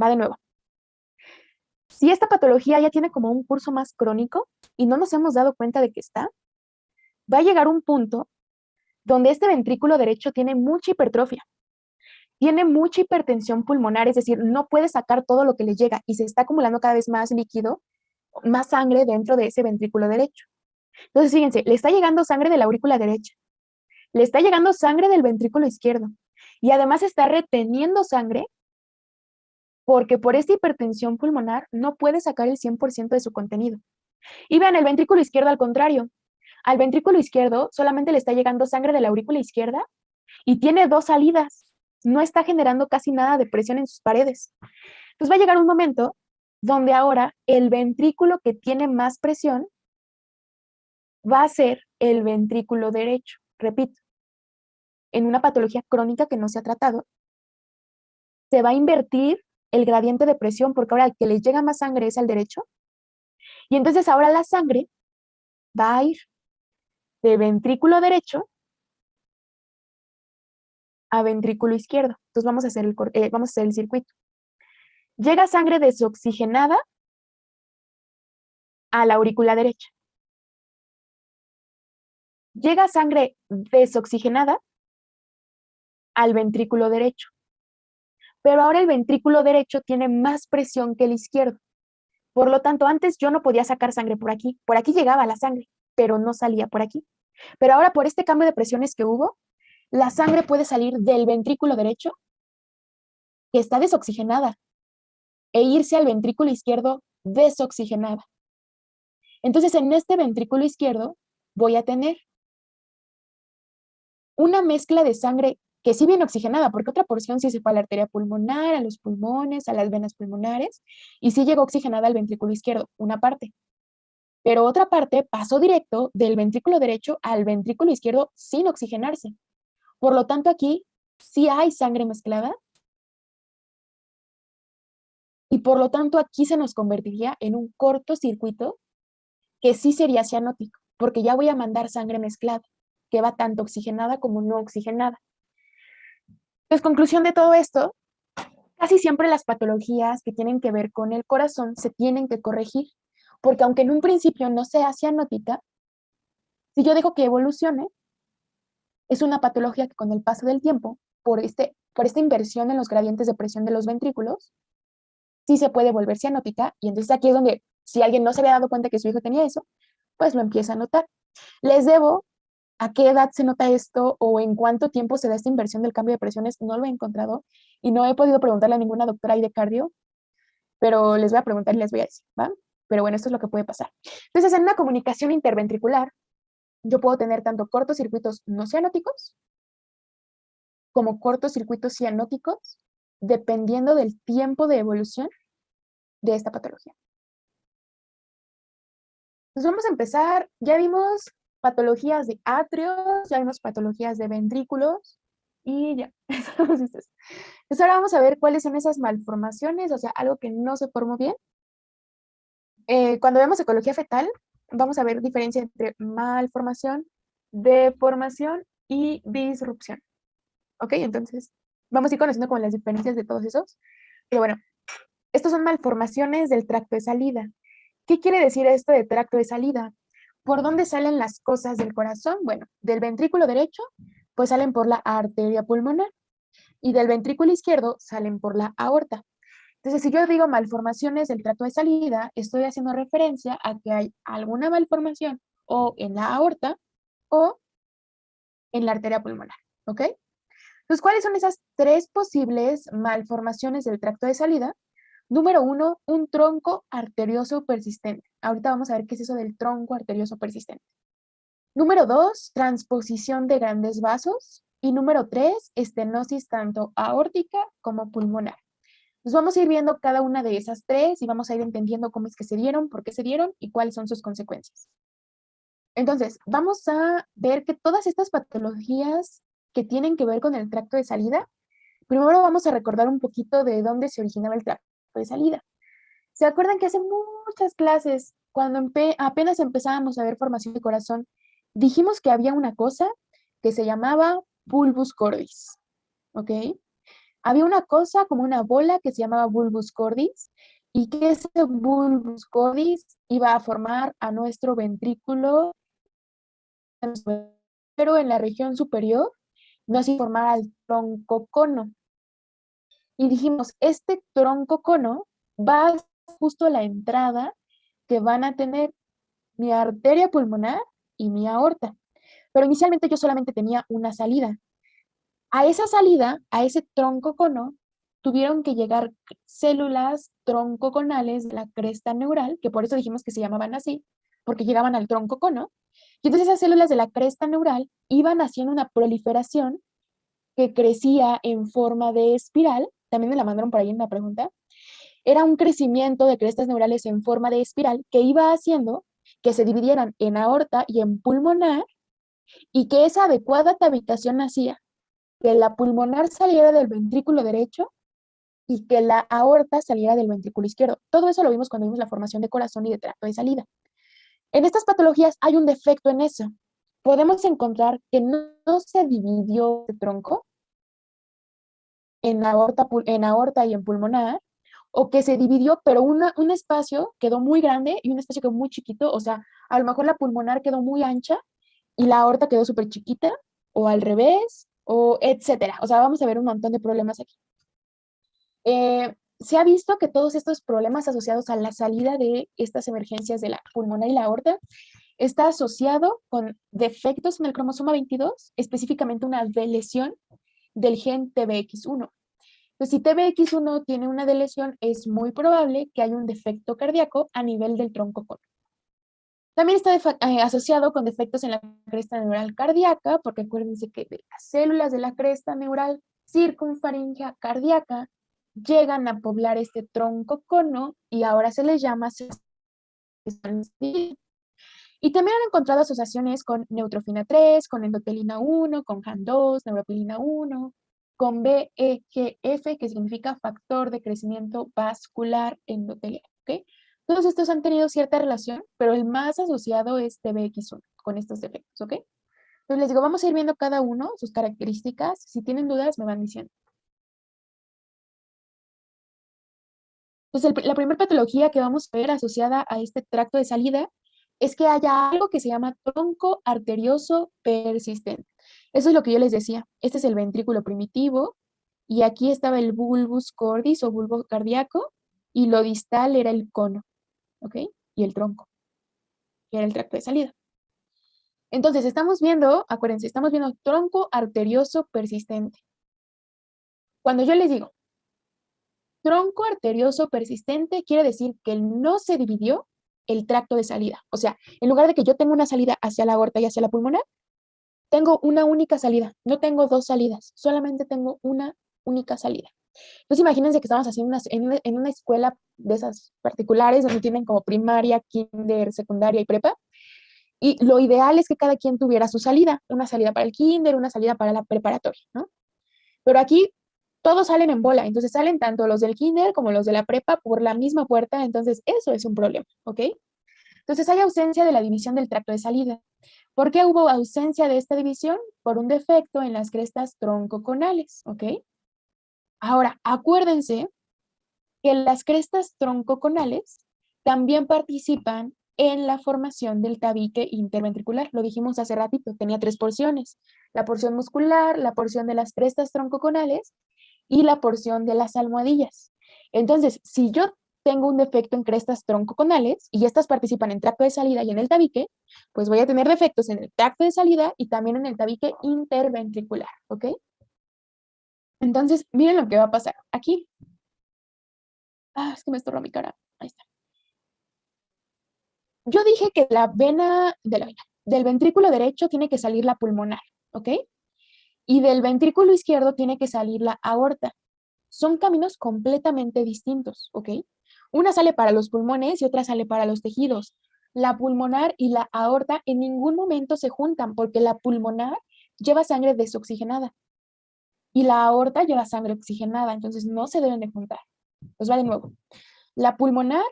Va de nuevo. Si esta patología ya tiene como un curso más crónico y no nos hemos dado cuenta de que está, va a llegar un punto donde este ventrículo derecho tiene mucha hipertrofia, tiene mucha hipertensión pulmonar, es decir, no puede sacar todo lo que le llega y se está acumulando cada vez más líquido, más sangre dentro de ese ventrículo derecho. Entonces, fíjense, le está llegando sangre de la aurícula derecha, le está llegando sangre del ventrículo izquierdo y además está reteniendo sangre porque por esta hipertensión pulmonar no puede sacar el 100% de su contenido. Y vean, el ventrículo izquierdo al contrario. Al ventrículo izquierdo solamente le está llegando sangre de la aurícula izquierda y tiene dos salidas. No está generando casi nada de presión en sus paredes. Entonces va a llegar un momento donde ahora el ventrículo que tiene más presión va a ser el ventrículo derecho. Repito, en una patología crónica que no se ha tratado, se va a invertir el gradiente de presión porque ahora al que le llega más sangre es al derecho. Y entonces ahora la sangre va a ir de ventrículo derecho a ventrículo izquierdo. Entonces vamos a hacer el circuito. Llega sangre desoxigenada a la aurícula derecha. Llega sangre desoxigenada al ventrículo derecho. Pero ahora el ventrículo derecho tiene más presión que el izquierdo. Por lo tanto, antes yo no podía sacar sangre por aquí. Por aquí llegaba la sangre, pero no salía por aquí. Pero ahora por este cambio de presiones que hubo, la sangre puede salir del ventrículo derecho, que está desoxigenada, e irse al ventrículo izquierdo desoxigenada. Entonces, en este ventrículo izquierdo voy a tener una mezcla de sangre que sí viene oxigenada, porque otra porción sí se fue a la arteria pulmonar, a los pulmones, a las venas pulmonares, y sí llegó oxigenada al ventrículo izquierdo, una parte. Pero otra parte pasó directo del ventrículo derecho al ventrículo izquierdo sin oxigenarse. Por lo tanto, aquí sí hay sangre mezclada y por lo tanto aquí se nos convertiría en un cortocircuito que sí sería cianótico, porque ya voy a mandar sangre mezclada, que va tanto oxigenada como no oxigenada. Entonces, conclusión de todo esto, casi siempre las patologías que tienen que ver con el corazón se tienen que corregir, porque aunque en un principio no sea cianótica, si yo dejo que evolucione, es una patología que con el paso del tiempo, por esta inversión en los gradientes de presión de los ventrículos, sí se puede volver cianótica, y entonces aquí es donde, si alguien no se había dado cuenta que su hijo tenía eso, pues lo empieza a notar. Les debo a qué edad se nota esto o en cuánto tiempo se da esta inversión del cambio de presiones, no lo he encontrado y no he podido preguntarle a ninguna doctora ahí de cardio, pero les voy a preguntar y les voy a decir, ¿va? Pero bueno, esto es lo que puede pasar. Entonces, en una comunicación interventricular, yo puedo tener tanto cortocircuitos no cianóticos como cortocircuitos cianóticos, dependiendo del tiempo de evolución de esta patología. Entonces vamos a empezar, ya vimos patologías de atrios, ya vimos patologías de ventrículos y ya. Entonces ahora vamos a ver cuáles son esas malformaciones, o sea, algo que no se formó bien. Cuando vemos ecología fetal, vamos a ver diferencia entre malformación, deformación y disrupción. ¿Ok? Entonces, vamos a ir conociendo como las diferencias de todos esos. Pero bueno, estos son malformaciones del tracto de salida. ¿Qué quiere decir esto de tracto de salida? ¿Por dónde salen las cosas del corazón? Bueno, del ventrículo derecho, pues salen por la arteria pulmonar y del ventrículo izquierdo salen por la aorta. Entonces, si yo digo malformaciones del tracto de salida, estoy haciendo referencia a que hay alguna malformación o en la aorta o en la arteria pulmonar, ¿ok? Entonces, ¿cuáles son esas tres posibles malformaciones del tracto de salida? Número 1, un tronco arterioso persistente. Ahorita vamos a ver qué es eso del tronco arterioso persistente. Número 2, transposición de grandes vasos. Y número 3, estenosis tanto aórtica como pulmonar. Pues vamos a ir viendo cada una de esas tres y vamos a ir entendiendo cómo es que se dieron, por qué se dieron y cuáles son sus consecuencias. Entonces, vamos a ver que todas estas patologías que tienen que ver con el tracto de salida, primero vamos a recordar un poquito de dónde se originaba el tracto de salida. ¿Se acuerdan que hace muchas clases, cuando apenas empezábamos a ver formación de corazón, dijimos que había una cosa que se llamaba bulbus cordis? ¿Ok? Había una cosa como una bola que se llamaba bulbus cordis y que ese bulbus cordis iba a formar a nuestro ventrículo, pero en la región superior nos iba a formar al tronco cono. Y dijimos, este tronco cono va a ser justo la entrada que van a tener mi arteria pulmonar y mi aorta. Pero inicialmente yo solamente tenía una salida. A esa salida, a ese tronco cono, tuvieron que llegar células troncoconales de la cresta neural, que por eso dijimos que se llamaban así, porque llegaban al tronco cono. Y entonces esas células de la cresta neural iban haciendo una proliferación que crecía en forma de espiral. También me la mandaron por ahí en la pregunta. Era un crecimiento de crestas neurales en forma de espiral que iba haciendo que se dividieran en aorta y en pulmonar y que esa adecuada tabitación hacía que la pulmonar saliera del ventrículo derecho y que la aorta saliera del ventrículo izquierdo. Todo eso lo vimos cuando vimos la formación de corazón y de tracto de salida. En estas patologías hay un defecto en eso. Podemos encontrar que no se dividió el tronco en aorta y en pulmonar, o que se dividió, pero un espacio quedó muy grande y un espacio quedó muy chiquito, o sea, a lo mejor la pulmonar quedó muy ancha y la aorta quedó súper chiquita, o al revés, o etcétera. O sea, vamos a ver un montón de problemas aquí. Se ha visto que todos estos problemas asociados a la salida de estas emergencias de la pulmonar y la aorta está asociado con defectos en el cromosoma 22, específicamente una deleción del gen TBX1. Entonces, si TBX1 tiene una deleción, es muy probable que haya un defecto cardíaco a nivel del tronco cono. También está asociado con defectos en la cresta neural cardíaca, porque acuérdense que las células de la cresta neural circunfaringea cardíaca llegan a poblar este tronco cono y ahora se les llama. Y también han encontrado asociaciones con neutrofina 3, con endotelina 1, con HAM2, neuropilina 1, con BEGF, que significa factor de crecimiento vascular endotelial, ¿ok? Todos estos han tenido cierta relación, pero el más asociado es TBX1, con estos defectos, ¿ok? Entonces les digo, vamos a ir viendo cada uno, sus características. Si tienen dudas, me van diciendo. Entonces, la primera patología que vamos a ver asociada a este tracto de salida es que haya algo que se llama tronco arterioso persistente. Eso es lo que yo les decía. Este es el ventrículo primitivo y aquí estaba el bulbus cordis o bulbo cardíaco y lo distal era el cono, ¿ok? Y el tronco, que era el tracto de salida. Entonces, estamos viendo, acuérdense, estamos viendo tronco arterioso persistente. Cuando yo les digo tronco arterioso persistente, quiere decir que no se dividió el tracto de salida. O sea, en lugar de que yo tenga una salida hacia la aorta y hacia la pulmonar, tengo una única salida. No tengo dos salidas, solamente tengo una única salida. Entonces, imagínense que estamos haciendo en una escuela de esas particulares donde tienen como primaria, kinder, secundaria y prepa. Y lo ideal es que cada quien tuviera su salida, una salida para el kinder, una salida para la preparatoria, ¿no? Pero aquí todos salen en bola, entonces salen tanto los del kinder como los de la prepa por la misma puerta, entonces eso es un problema, ¿ok? Entonces hay ausencia de la división del tracto de salida. ¿Por qué hubo ausencia de esta división? Por un defecto en las crestas troncoconales, ¿ok? Ahora, acuérdense que las crestas troncoconales también participan en la formación del tabique interventricular. Lo dijimos hace ratito, tenía tres porciones. La porción muscular, la porción de las crestas troncoconales y la porción de las almohadillas. Entonces, si yo tengo un defecto en crestas troncoconales y estas participan en tracto de salida y en el tabique, pues voy a tener defectos en el tracto de salida y también en el tabique interventricular, ¿ok? Entonces, miren lo que va a pasar aquí. Es que me estorba mi cara. Ahí está. Yo dije que del ventrículo derecho tiene que salir la pulmonar, ¿ok? Y del ventrículo izquierdo tiene que salir la aorta. Son caminos completamente distintos, ¿ok? Una sale para los pulmones y otra sale para los tejidos. La pulmonar y la aorta en ningún momento se juntan porque la pulmonar lleva sangre desoxigenada y la aorta lleva sangre oxigenada, entonces no se deben de juntar. Pues va de nuevo. La pulmonar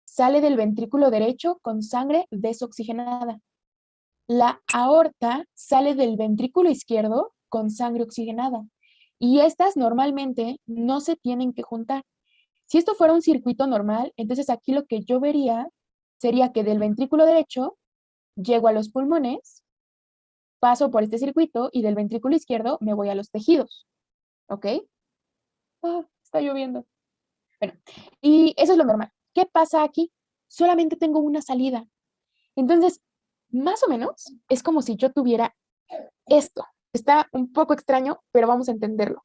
sale del ventrículo derecho con sangre desoxigenada. La aorta sale del ventrículo izquierdo con sangre oxigenada. Y estas normalmente no se tienen que juntar. Si esto fuera un circuito normal, entonces aquí lo que yo vería sería que del ventrículo derecho llego a los pulmones, paso por este circuito y del ventrículo izquierdo me voy a los tejidos. ¿Ok? Está lloviendo. Bueno, y eso es lo normal. ¿Qué pasa aquí? Solamente tengo una salida. Entonces, más o menos, es como si yo tuviera esto. Está un poco extraño, pero vamos a entenderlo.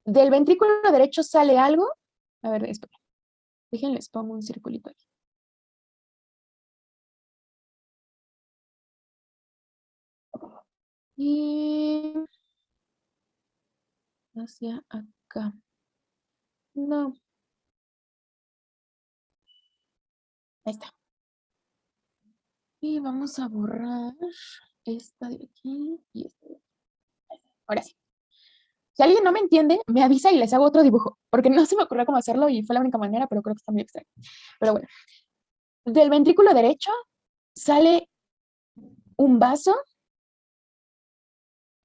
Del ventrículo derecho sale algo. A ver, espera. Déjenles pongo un circulito aquí. Y hacia acá. No. Ahí está. Y vamos a borrar esta de aquí y esta de aquí. Ahora sí. Si alguien no me entiende, me avisa y les hago otro dibujo, porque no se me ocurrió cómo hacerlo y fue la única manera, pero creo que está muy extraño. Pero bueno, del ventrículo derecho sale un vaso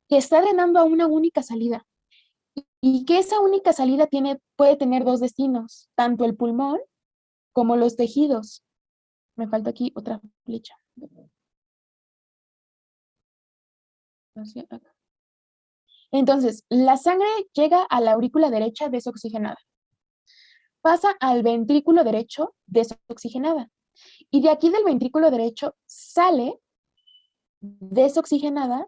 que está drenando a una única salida y que esa única salida puede tener dos destinos, tanto el pulmón como los tejidos. Me falta aquí otra flecha. Hacia acá. Entonces, la sangre llega a la aurícula derecha desoxigenada. Pasa al ventrículo derecho desoxigenada. Y de aquí del ventrículo derecho sale desoxigenada,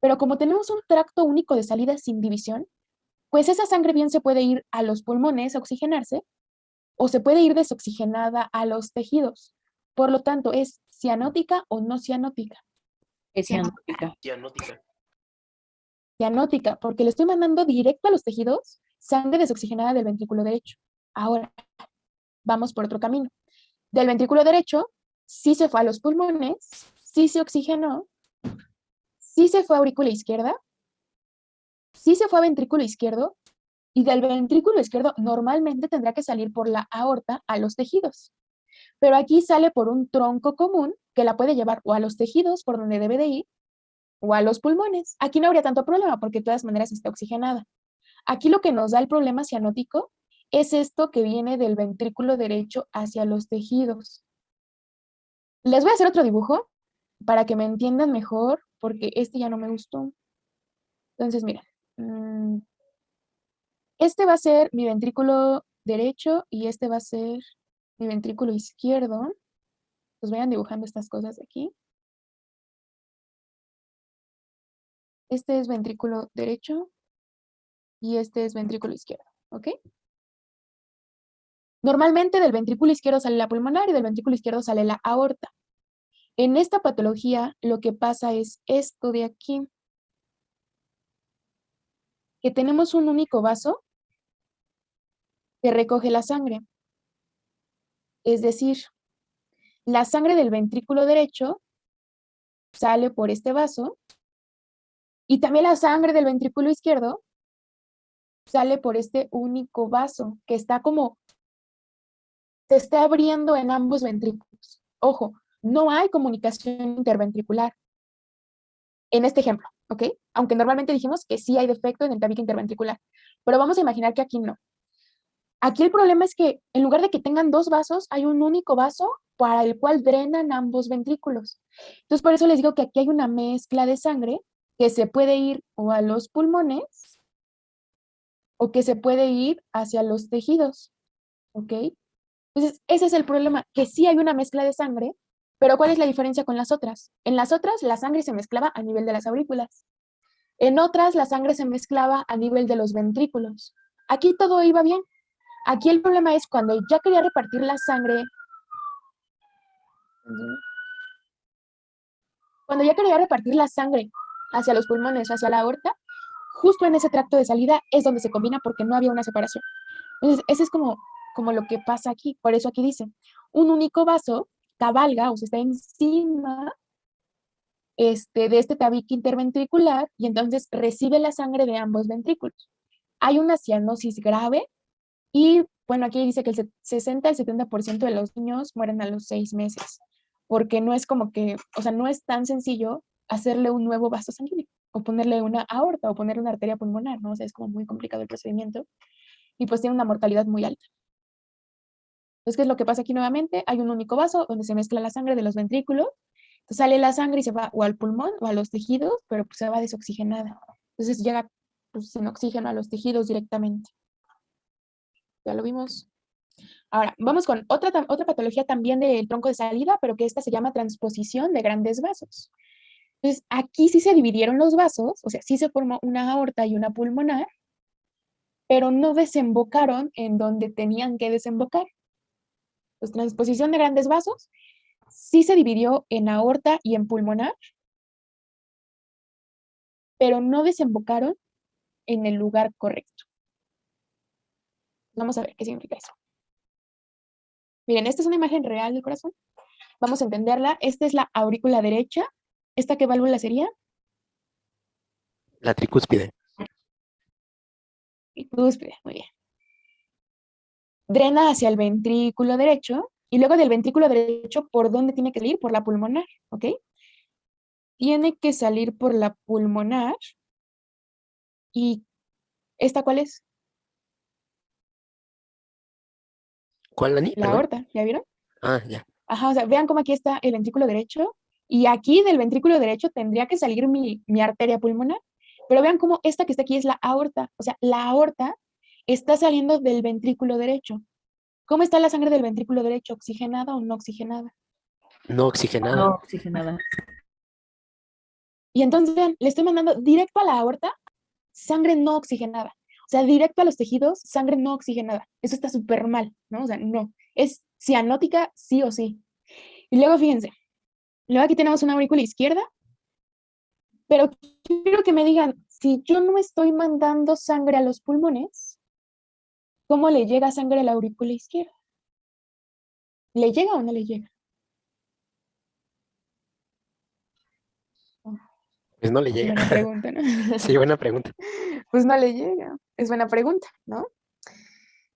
pero como tenemos un tracto único de salida sin división, pues esa sangre bien se puede ir a los pulmones a oxigenarse o se puede ir desoxigenada a los tejidos. Por lo tanto, ¿es cianótica o no cianótica? Es cianótica. Cianótica. Cianótica, porque le estoy mandando directo a los tejidos sangre desoxigenada del ventrículo derecho. Ahora, vamos por otro camino. Del ventrículo derecho, sí se fue a los pulmones, sí se oxigenó, sí se fue a aurícula izquierda, sí se fue a ventrículo izquierdo, y del ventrículo izquierdo normalmente tendrá que salir por la aorta a los tejidos. Pero aquí sale por un tronco común que la puede llevar o a los tejidos por donde debe de ir o a los pulmones. Aquí no habría tanto problema porque de todas maneras está oxigenada. Aquí lo que nos da el problema cianótico es esto que viene del ventrículo derecho hacia los tejidos. Les voy a hacer otro dibujo para que me entiendan mejor porque este ya no me gustó. Entonces, miren, este va a ser mi ventrículo derecho y este va a ser mi ventrículo izquierdo. Pues vayan dibujando estas cosas de aquí. Este es ventrículo derecho y este es ventrículo izquierdo, ¿ok? Normalmente del ventrículo izquierdo sale la pulmonar y del ventrículo izquierdo sale la aorta. En esta patología lo que pasa es esto de aquí, que tenemos un único vaso que recoge la sangre. Es decir, la sangre del ventrículo derecho sale por este vaso y también la sangre del ventrículo izquierdo sale por este único vaso que está como, se está abriendo en ambos ventrículos. Ojo, no hay comunicación interventricular en este ejemplo, ¿ok? Aunque normalmente dijimos que sí hay defecto en el tabique interventricular, pero vamos a imaginar que aquí no. Aquí el problema es que en lugar de que tengan dos vasos, hay un único vaso para el cual drenan ambos ventrículos. Entonces, por eso les digo que aquí hay una mezcla de sangre que se puede ir o a los pulmones o que se puede ir hacia los tejidos, ¿ok? Entonces, ese es el problema, que sí hay una mezcla de sangre, pero ¿cuál es la diferencia con las otras? En las otras, la sangre se mezclaba a nivel de las aurículas. En otras, la sangre se mezclaba a nivel de los ventrículos. Aquí todo iba bien. Aquí el problema es cuando ya quería repartir la sangre. Cuando ya quería repartir la sangre hacia los pulmones, hacia la aorta, justo en ese tracto de salida es donde se combina porque no había una separación. Entonces, ese es como lo que pasa aquí. Por eso aquí dice, un único vaso cabalga o se está encima de este tabique interventricular y entonces recibe la sangre de ambos ventrículos. Hay una cianosis grave y, bueno, aquí dice que el 60 al 70% de los niños mueren a los 6 meses, porque no es como que, o sea, no es tan sencillo hacerle un nuevo vaso sanguíneo o ponerle una aorta o ponerle una arteria pulmonar, ¿no? O sea, es como muy complicado el procedimiento y pues tiene una mortalidad muy alta. Entonces, ¿qué es lo que pasa aquí nuevamente? Hay un único vaso donde se mezcla la sangre de los ventrículos, entonces sale la sangre y se va o al pulmón o a los tejidos, pero pues se va desoxigenada. Entonces llega pues, sin oxígeno a los tejidos directamente. Ya lo vimos. Ahora, vamos con otra patología también del tronco de salida, pero que esta se llama transposición de grandes vasos. Entonces, aquí sí se dividieron los vasos, o sea, sí se formó una aorta y una pulmonar, pero no desembocaron en donde tenían que desembocar. Pues transposición de grandes vasos sí se dividió en aorta y en pulmonar, pero no desembocaron en el lugar correcto. Vamos a ver qué significa eso. Miren, esta es una imagen real del corazón. Vamos a entenderla. Esta es la aurícula derecha. ¿Esta qué válvula sería? La tricúspide. Tricúspide, muy bien. Drena hacia el ventrículo derecho y luego del ventrículo derecho, ¿por dónde tiene que salir? Por la pulmonar, ¿ok? Tiene que salir por la pulmonar. ¿Y esta cuál es? ¿Cuál, Dani? La Perdón. aorta, ¿ya vieron? Ah, ya. Ajá, o sea, vean cómo aquí está el ventrículo derecho y aquí del ventrículo derecho tendría que salir mi arteria pulmonar, pero vean cómo esta que está aquí es la aorta, o sea, la aorta está saliendo del ventrículo derecho. ¿Cómo está la sangre del ventrículo derecho? ¿Oxigenada o no oxigenada? No oxigenada. No oxigenada. Y entonces, vean, le estoy mandando directo a la aorta sangre no oxigenada. O sea, directo a los tejidos, sangre no oxigenada. Eso está súper mal, ¿no? O sea, no. Es cianótica sí o sí. Y luego, fíjense, luego aquí tenemos una aurícula izquierda, pero quiero que me digan, si yo no estoy mandando sangre a los pulmones, ¿cómo le llega sangre a la aurícula izquierda? ¿Le llega o no le llega? Pues no le llega. Buena pregunta, ¿no? Sí, buena pregunta. Pues no le llega. Es buena pregunta, ¿no?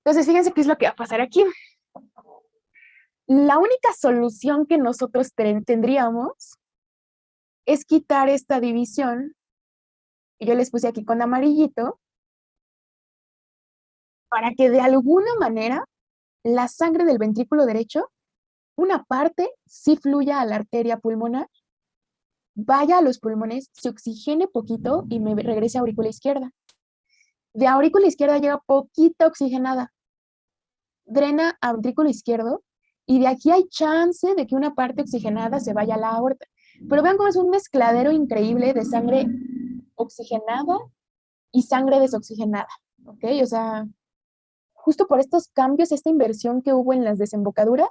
Entonces, fíjense qué es lo que va a pasar aquí. La única solución que nosotros tendríamos es quitar esta división, que yo les puse aquí con amarillito, para que de alguna manera la sangre del ventrículo derecho, una parte sí fluya a la arteria pulmonar, vaya a los pulmones, se oxigene poquito y me regrese a aurícula izquierda. De aurícula izquierda llega poquita oxigenada, drena a ventrículo izquierdo y de aquí hay chance de que una parte oxigenada se vaya a la aorta. Pero vean cómo es un mezcladero increíble de sangre oxigenada y sangre desoxigenada, ¿ok? O sea, justo por estos cambios, esta inversión que hubo en las desembocaduras,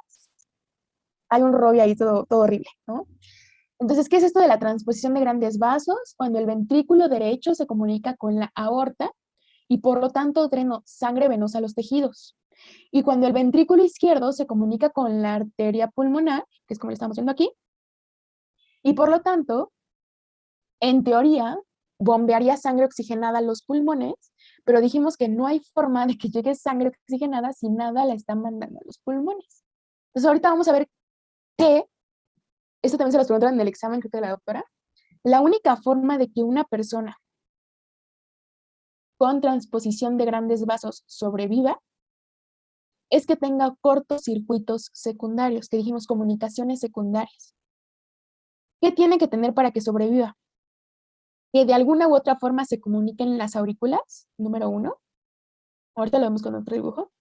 hay un rollo ahí todo horrible, ¿no? Entonces, ¿qué es esto de la transposición de grandes vasos? Cuando el ventrículo derecho se comunica con la aorta y por lo tanto dreno sangre venosa a los tejidos. Y cuando el ventrículo izquierdo se comunica con la arteria pulmonar, que es como lo estamos viendo aquí, y por lo tanto, en teoría, bombearía sangre oxigenada a los pulmones, pero dijimos que no hay forma de que llegue sangre oxigenada si nada la están mandando a los pulmones. Entonces, ahorita vamos a ver que, esto también se los preguntaron en el examen, creo que de la doctora, la única forma de que una persona con transposición de grandes vasos sobreviva es que tenga cortocircuitos secundarios, que dijimos comunicaciones secundarias. ¿Qué tiene que tener para que sobreviva? Que de alguna u otra forma se comuniquen las aurículas, número 1. Ahorita lo vemos con otro dibujo.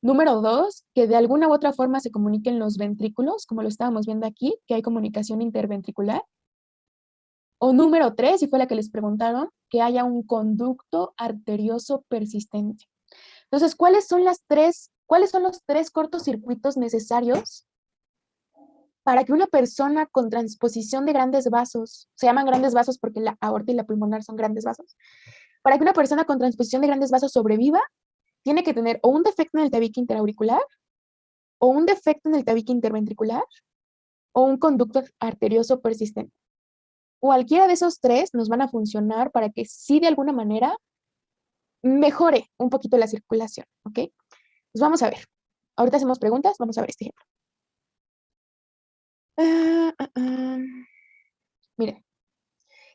Número 2, que de alguna u otra forma se comuniquen los ventrículos, como lo estábamos viendo aquí, que hay comunicación interventricular. O número 3, y fue la que les preguntaron, que haya un conducto arterioso persistente. Entonces, ¿cuáles son los tres cortocircuitos necesarios para que una persona con transposición de grandes vasos, se llaman grandes vasos porque la aorta y la pulmonar son grandes vasos, para que una persona con transposición de grandes vasos sobreviva, tiene que tener o un defecto en el tabique interauricular, o un defecto en el tabique interventricular, o un conducto arterioso persistente? Cualquiera de esos tres nos van a funcionar para que sí de alguna manera mejore un poquito la circulación, ¿ok? Pues vamos a ver. Ahorita hacemos preguntas, vamos a ver este ejemplo. Miren,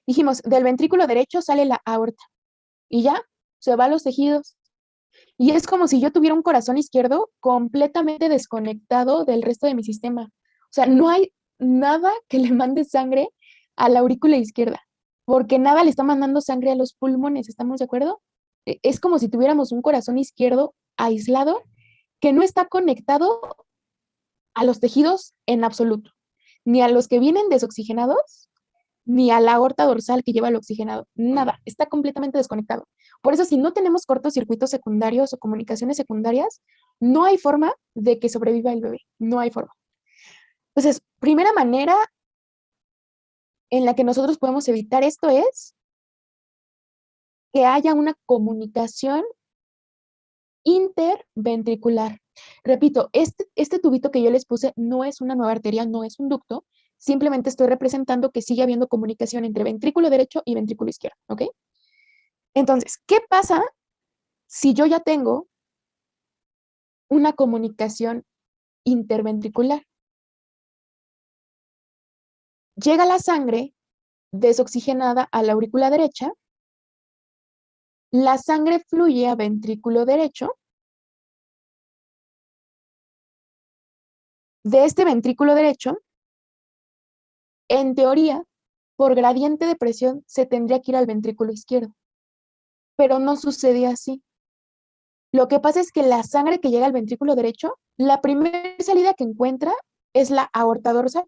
dijimos, del ventrículo derecho sale la aorta y ya se va a los tejidos. Y es como si yo tuviera un corazón izquierdo completamente desconectado del resto de mi sistema. O sea, no hay nada que le mande sangre a la aurícula izquierda, porque nada le está mandando sangre a los pulmones, ¿estamos de acuerdo? Es como si tuviéramos un corazón izquierdo aislado que no está conectado a los tejidos en absoluto, ni a los que vienen desoxigenados, ni a la aorta dorsal que lleva el oxigenado. Nada, está completamente desconectado. Por eso, si no tenemos cortocircuitos secundarios o comunicaciones secundarias, no hay forma de que sobreviva el bebé. No hay forma. Entonces, primera manera en la que nosotros podemos evitar esto es que haya una comunicación interventricular. Repito, este tubito que yo les puse no es una nueva arteria, no es un ducto, simplemente estoy representando que sigue habiendo comunicación entre ventrículo derecho y ventrículo izquierdo, ¿ok? Entonces, ¿qué pasa si yo ya tengo una comunicación interventricular? Llega la sangre desoxigenada a la aurícula derecha, la sangre fluye a ventrículo derecho, de este ventrículo derecho, en teoría, por gradiente de presión, se tendría que ir al ventrículo izquierdo, pero no sucede así. Lo que pasa es que la sangre que llega al ventrículo derecho, la primera salida que encuentra es la aorta dorsal.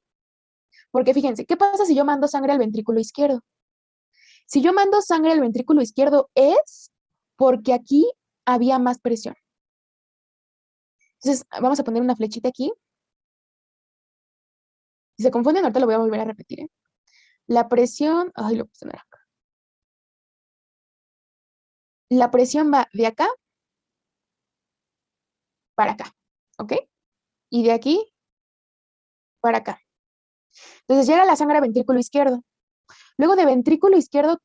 Porque fíjense, ¿qué pasa si yo mando sangre al ventrículo izquierdo? Si yo mando sangre al ventrículo izquierdo es porque aquí había más presión. Entonces, vamos a poner una flechita aquí. Si se confunden, ahorita lo voy a volver a repetir, ¿eh? La presión, ay, lo puse acá. La presión va de acá para acá, ¿ok? Y de aquí para acá. Entonces llega la sangre al ventrículo izquierdo. Luego de ventrículo izquierdo,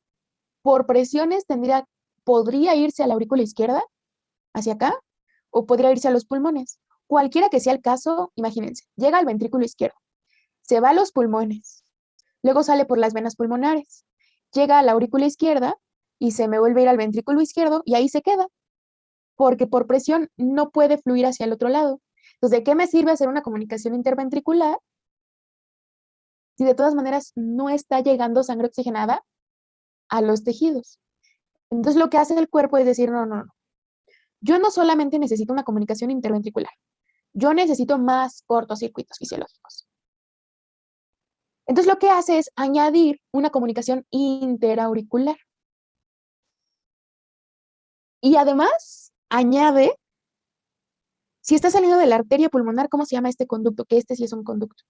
por presiones, podría irse a la aurícula izquierda, hacia acá, o podría irse a los pulmones. Cualquiera que sea el caso, imagínense, llega al ventrículo izquierdo, se va a los pulmones, luego sale por las venas pulmonares, llega a la aurícula izquierda y se me vuelve a ir al ventrículo izquierdo y ahí se queda, porque por presión no puede fluir hacia el otro lado. Entonces, ¿de qué me sirve hacer una comunicación interventricular si de todas maneras no está llegando sangre oxigenada a los tejidos? Entonces, lo que hace el cuerpo es decir, no, no, no. Yo no solamente necesito una comunicación interventricular, yo necesito más cortocircuitos fisiológicos. Entonces, lo que hace es añadir una comunicación interauricular. Y además, añade, si está saliendo de la arteria pulmonar, ¿cómo se llama este conducto? Que este sí es un conducto.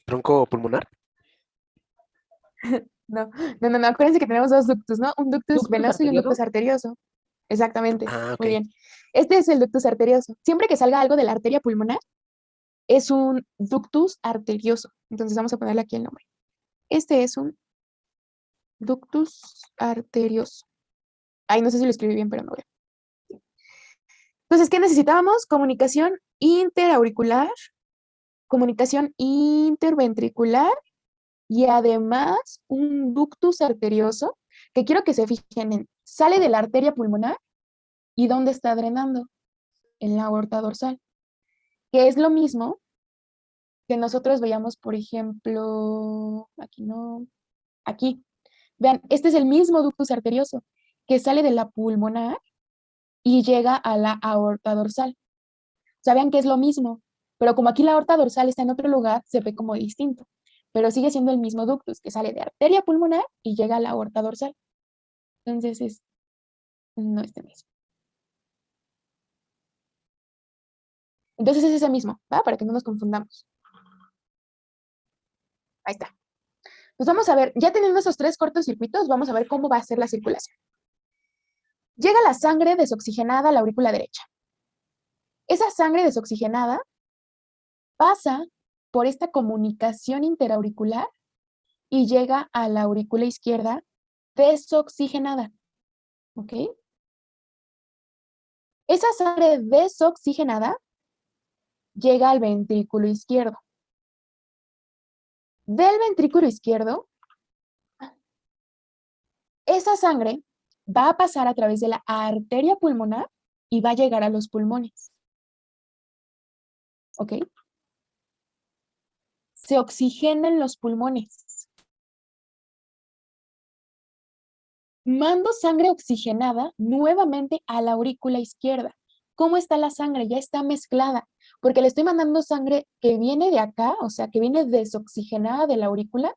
¿Tronco pulmonar? No, no, no, no, acuérdense que tenemos dos ductus, ¿no? Un ductus ¿Ductus venoso y un ductus arterioso? arterioso. Exactamente, Ah, ok. muy bien. Este es el ductus arterioso. Siempre que salga algo de la arteria pulmonar, es un ductus arterioso. Entonces vamos a ponerle aquí el nombre. Este es un ductus arterioso. Ay, no sé si lo escribí bien, pero no veo. Entonces, ¿qué necesitábamos? Comunicación interauricular, comunicación interventricular y además un ductus arterioso, que quiero que se fijen en, sale de la arteria pulmonar y ¿dónde está drenando? En la aorta dorsal, que es lo mismo que nosotros veíamos, por ejemplo, aquí no, aquí. Vean, este es el mismo ductus arterioso que sale de la pulmonar y llega a la aorta dorsal. O sea, vean que es lo mismo, pero como aquí la aorta dorsal está en otro lugar, se ve como distinto, pero sigue siendo el mismo ductus que sale de arteria pulmonar y llega a la aorta dorsal. Entonces, no este mismo. Entonces es ese mismo, ¿va? Para que no nos confundamos. Ahí está. Pues vamos a ver, ya teniendo esos tres cortocircuitos, vamos a ver cómo va a ser la circulación. Llega la sangre desoxigenada a la aurícula derecha. Esa sangre desoxigenada pasa por esta comunicación interauricular y llega a la aurícula izquierda desoxigenada. ¿Ok? Esa sangre desoxigenada llega al ventrículo izquierdo. Del ventrículo izquierdo, esa sangre va a pasar a través de la arteria pulmonar y va a llegar a los pulmones. ¿Ok? Se oxigenan los pulmones. Mando sangre oxigenada nuevamente a la aurícula izquierda. ¿Cómo está la sangre? Ya está mezclada, porque le estoy mandando sangre que viene de acá, o sea, que viene desoxigenada de la aurícula,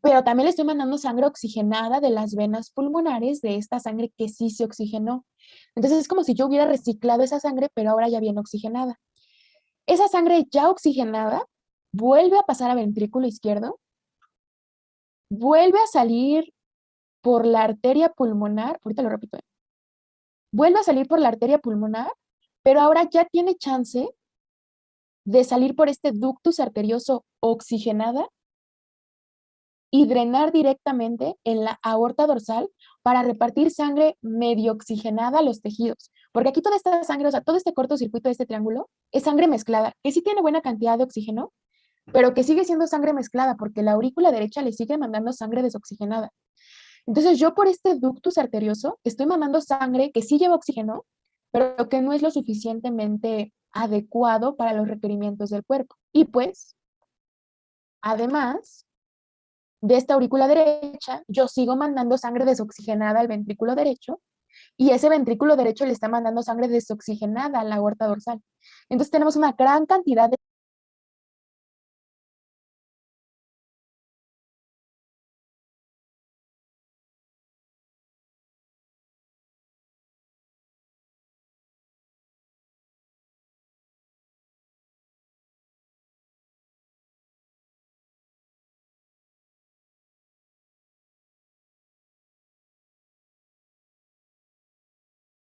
pero también le estoy mandando sangre oxigenada de las venas pulmonares, de esta sangre que sí se oxigenó. Entonces es como si yo hubiera reciclado esa sangre, pero ahora ya viene oxigenada. Esa sangre ya oxigenada vuelve a pasar a ventrículo izquierdo, vuelve a salir por la arteria pulmonar, ahorita lo repito, vuelve a salir por la arteria pulmonar, pero ahora ya tiene chance de salir por este ductus arterioso oxigenada y drenar directamente en la aorta dorsal para repartir sangre medio oxigenada a los tejidos. Porque aquí toda esta sangre, o sea, todo este cortocircuito de este triángulo es sangre mezclada, que sí tiene buena cantidad de oxígeno, pero que sigue siendo sangre mezclada porque la aurícula derecha le sigue mandando sangre desoxigenada. Entonces yo por este ductus arterioso estoy mandando sangre que sí lleva oxígeno, pero que no es lo suficientemente adecuado para los requerimientos del cuerpo. Y pues, además de esta aurícula derecha, yo sigo mandando sangre desoxigenada al ventrículo derecho y ese ventrículo derecho le está mandando sangre desoxigenada a la aorta dorsal. Entonces tenemos una gran cantidad de